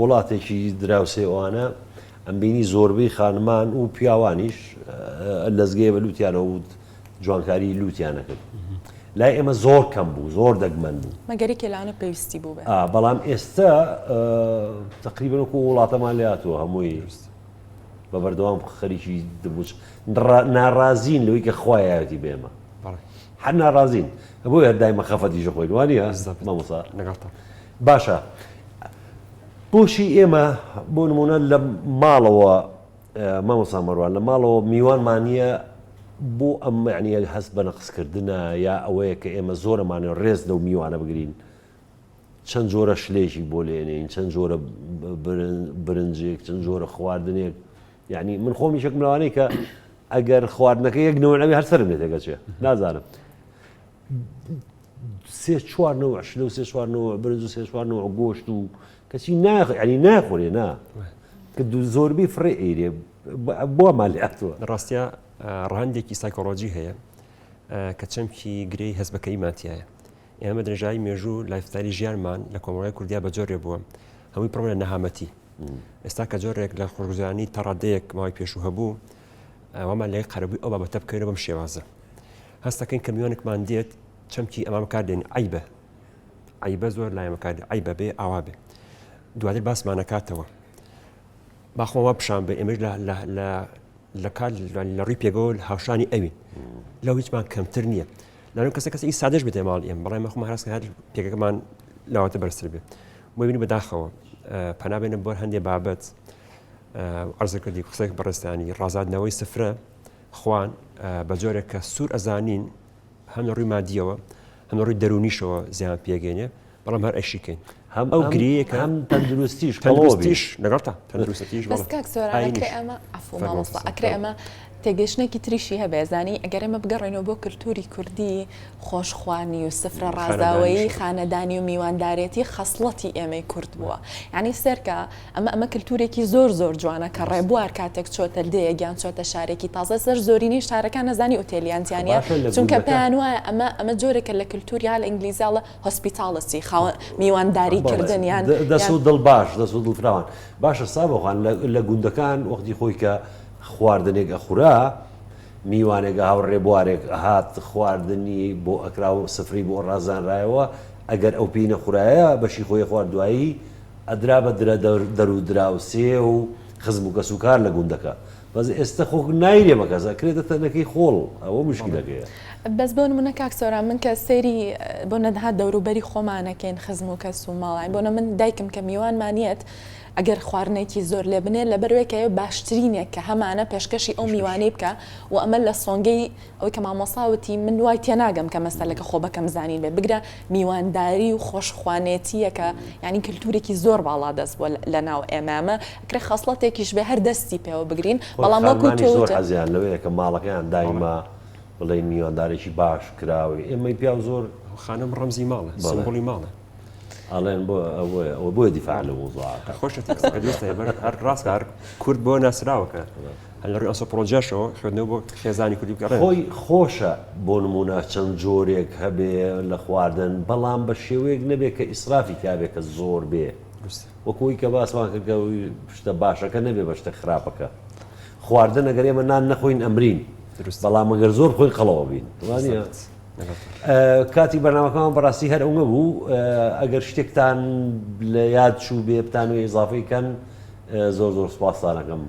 [SPEAKER 1] وڵاتێکی دراوسێوانە ئەم بینی زۆربەی خانمان و پیاوانیش لەزگەیە بە لوتیانەوت جوانکاری لوتیانە کرد لای ئێمە زۆر کەم بوو زۆر دەگمەن بوو
[SPEAKER 2] مەگەری کێلانە پێویستی بوو بێ
[SPEAKER 1] بەڵام ئێستا تقریبا وەکو وڵاتەمان لاتوە هەمووی بە بەردەوام خەریکی دەبوو ناڕازین لەوەی کە خوایەتی بێمە هەر ناڕازین بۆ هەردایمە خەفەتیژە خۆی وانە مامۆستا باشە بۆشی ئێمە بۆ نمونە لە ماڵەوە مامۆستا مەروان لە ماڵەوە میوانمانە بۆ ئەم معنیە هەست بە نەقسکردنە یا ئەوەیە کە ئێمە زۆرەمانە ڕێز لەو میوانە بگرین چەند جۆرە شلێژی بۆ لێنین چەند جۆرە برنجێک چەند جۆرە خواردنێک یعنی من خۆمی شەکم لەوانەیە کە ئەگەر خواردنەکە یەک نەوەی هەر سەرم لێت ئەگەچێ نازانم سێ چوار نەوە شلە و سێ چوار نەوە برنج و سێ چوار نەوە گۆشت و کەچی ینی ناخۆرێ نا کە زۆربەی فڕێ ئێرێ بۆ مالیاتوە
[SPEAKER 3] ڕاستە ڕەهندێکی سایکۆلۆجی هەیە کە چەمکی گرەی هەست بەکەی ماتیایە ئێمە درێژایی مێژوو لایفستایلی ژیانمان لە کۆمەڵگەی کوردیا بە جۆرێ بووە هەمووی پڕۆ لە نەهامەتی ئێستا کە جۆرێک لە خۆرگوزارانی تەڕادەیەک ماوەی پێشوو هەبوو ئەوەمان لای قەرەبووی ئەو بابەتە بکەوێتە بەم شێوازە هەستەکەین کە میوانێکمان دێت چەمکی ئەمان بەکاردێن عیبە زۆر لایەن بەکاردێن عیبە بێ ئاوا بێ دواتر باسمان نەکاتەوە باخۆمەوە پیشان بێ ئێمەش لە کار لە ڕووی پێگەوە هاوشانی ئەوین لەو هیچمان کەمتر نییە لەنەوە کەسە ئی سادەش بێتێ ماڵ ئێمە بەڵام مەخۆمە هەراست هەر پێگەکەمان لاوەتە بەرزتر بێ بۆ بینی بەداخەوە پەنابێنە بۆ هەندێ بابەت عەرز کردی قسەی بەڕێستانی ڕازاندنەوەی سفرە خوان بە جۆرێک کە سوور ئەزانین هەم لە ڕووی مادیەوە هەم لە ڕووی دەرونیشەوە زیان پێگەێنێ بەڵام هەر ئەشیکەین ئەو گرەیەکە
[SPEAKER 1] هەم تەندروستیش
[SPEAKER 3] تەندروستیش لەگەڵتە تەندروستیش
[SPEAKER 2] بەس کاک سۆران ئەکرێ ئەمە عفو مامۆستا ئەکرێ ئەمە تێگەشتێکی تریشی هەبێ زانی ئەگەر ئێمە بگەڕێنەوە بۆ کللتوری کوردی خۆشخوانی و سفرە ڕازاوایی خانەدانی و میواندارێتی خەسڵەتی ئێمەی کورد بووە یعنی سەرکە ئەمە کللتورێکی زۆر جوانە کە ڕێبوار کاتێک چۆتە لدەیەگیان چۆتە شارێکی تازە سەر زۆرینی شارەکان نەزانی ئوتێلیانتیانە چونکە پێیان وایە ئەمە جۆرێکە لە کللتوریا لە ئینگلیزیاڵە هۆسپیتاڵسی میوانداری کردنیان
[SPEAKER 1] دەست و دڵ باش دەست و دڵفراوان باشە سابەخان لە گوندەکان وەختی خۆی کە خواردنێک ئەخورا میوانێکە هاوڕێ بوارێک هات خواردنی بۆ ئەکرا و سفری بۆ ڕازانرایەوە ئەگەر ئەو پێی نەخورایە بەشی خۆی خواردوایی ئەدرا بە دەرو دراوسێ و خزم و کەسوکار لە گوندەکە بەس ئێستا خۆ نایرێ بە کەس ئەکرێتە تەنەکەی خۆڵ ئەوە مشکلەکەیە
[SPEAKER 2] بەس بۆ نمونە کاک سۆران من کە سەیری بۆ نەدەها دەوروبەری خۆمانەکەین خزم و کەس و ماڵای بۆنە من دایکم کە میوانمانیەت ئەگەر خواردنێکی زۆر لێ بنێ لە بەروێکەوە باشترینێک کە هەمانە پێشکەشی ئەو میوانەی بکە و ئەمە لە سۆنگەی ئەوەی کە مامۆساوتی من وای تێناگەم کە مەسەلەکە خۆ بەکەم زانین بێ بگرە میوانداری و خۆشخوانێتیەکە ینی کللتورێکی زۆر باڵا دەست بۆ لە ناو ئێمامە کرێ خەسڵەتێکیش بێ هەر دەستی پێوە بگرین بەڵام وەکو
[SPEAKER 1] زۆر حەزیان لەوەیە کە ماڵەکەیان دایما بڵێن میواندارێکی باش کراوی ئێمەی پیا زۆر
[SPEAKER 3] خانم ڕەمزی ماڵە سمبولی ماڵە
[SPEAKER 1] ئەڵێن بۆ دیفاع لە وڵات
[SPEAKER 3] خۆشە هەر ڕاست هەر کورد بۆ ناسراوەکە لە ڕووی ئەسە پرۆژەشەوە خوێندنەوە بۆ خێزانی کوردی بکەڕێن
[SPEAKER 1] خۆی خۆشە بۆ نمونە چەند جۆرێک هەبێ لە خواردن بەڵام بە شێوەیەک نەبێت کە ئیسرافی کابێت کە زۆر بێ وەکوی کە باسمان کردکەوەی شتە باشەکە نەبێ بە شتە خراپەکە خواردن ئەگەر ئێمە نان نەخۆین ئەمرین بەڵام ئەگەر زۆر خۆی قەڵەوە بین وانە کاتی بەرنامەکەمان بەڕاستی هەر ئەوە بوو ئەگەر شتێکتان لە یاد چوو بێ بتان و ئیزافەیکەن زۆر سوپاسدانەکەم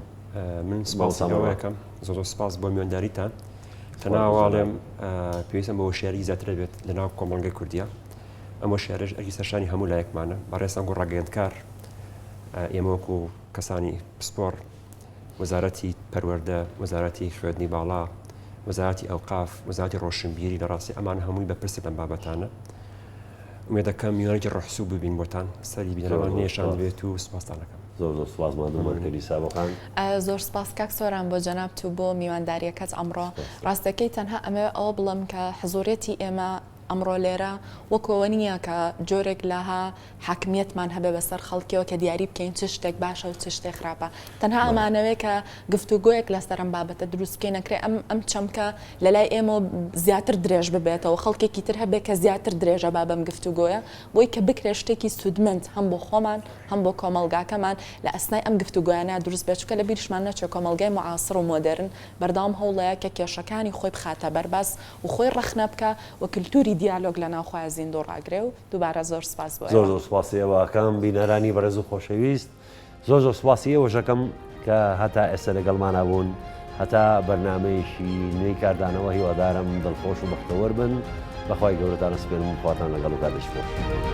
[SPEAKER 3] من سپاسەکەم زۆر سپاس بۆ میوانداریتان تەناواڵێم پێویستم بۆ شێری زیاتر بێت لە ناو کۆمەڵگەی کوردیە ئەمە شێرش ئەگی سەرشانی هەموو لایەکمانە بەڕێستان گۆ ڕاگەیەندکار ئێمە وەکو کەسانی پسپۆر وەزارەتی پەروەردە وەزارەتی خوێندنی باڵا وەزارەتی ئەوقاف وەزارەتی ڕۆشنبیری لە ڕاستی ئەمان هەمووی بەپرسی لەم بابەتانە وێدەکەم میوانێکی ڕەحسوو ببین بۆتان سەری بینەوە نێشان بێت و سوپاسدانەکەم
[SPEAKER 1] زۆر سوپاسماندوومەکەری سابقان
[SPEAKER 2] زۆر سپاس کاک سۆران بۆ جەناب تو بۆ میوانداریەکەت ئەمڕۆ ڕاستەکەی تەنها ئەمە ئەوە بڵم کە حزوورەتی ئێمە ئەمڕۆ لێرە وەکەوە نییە کە جۆرێک لەها حاکمیەتمان هەبێ بەسەر خەڵکیەوە کە دیاری بکەین چ شتێک باشە و چ شتێک خراپە تەنها ئەمانەوەی کە گفتوگۆیەک لەسەر ئەم بابەتە دروستکەی نەکرێ ئەم چەمکە لە لای ئێمە زیاتر درێژ ببێتەوە خەڵکێکی تر هەبێ کە زیاتر درێژە با بەم گفتوگۆیە بۆی کە بکرێ شتێکی سودمەند هەم بۆ خۆمان هەم بۆ کۆمەلگاکەمان لە ئەسنای ئەم گفتوگویانە دروست بێت چکە لە بیرشمان نەچێت کۆمەلگای معاسر و مۆدرن بەردەوام هەوڵەیە کە کێشەکانی خۆی بخاتە بەرباز و خۆی ڕەخنە بکە و کللتوری دیالۆگ لە ناوخوای زیندوو ڕاگرێ و دووبارە زۆر سپاس بۆ
[SPEAKER 1] زۆر سپاسیەوەکەم بینەرانی بەڕێز و خۆشەویست زۆر سپاسیەوەژەکەم کە هەتا ئێستا لەگەڵمانە بوون هەتا بەرنامەیەشی نوێی کاردانەوە هیوادارم دڵخۆش و بەختەوەر بن بەخوای گەورەتان سپێنم خواتان لەگەڵ و کاتش خۆش.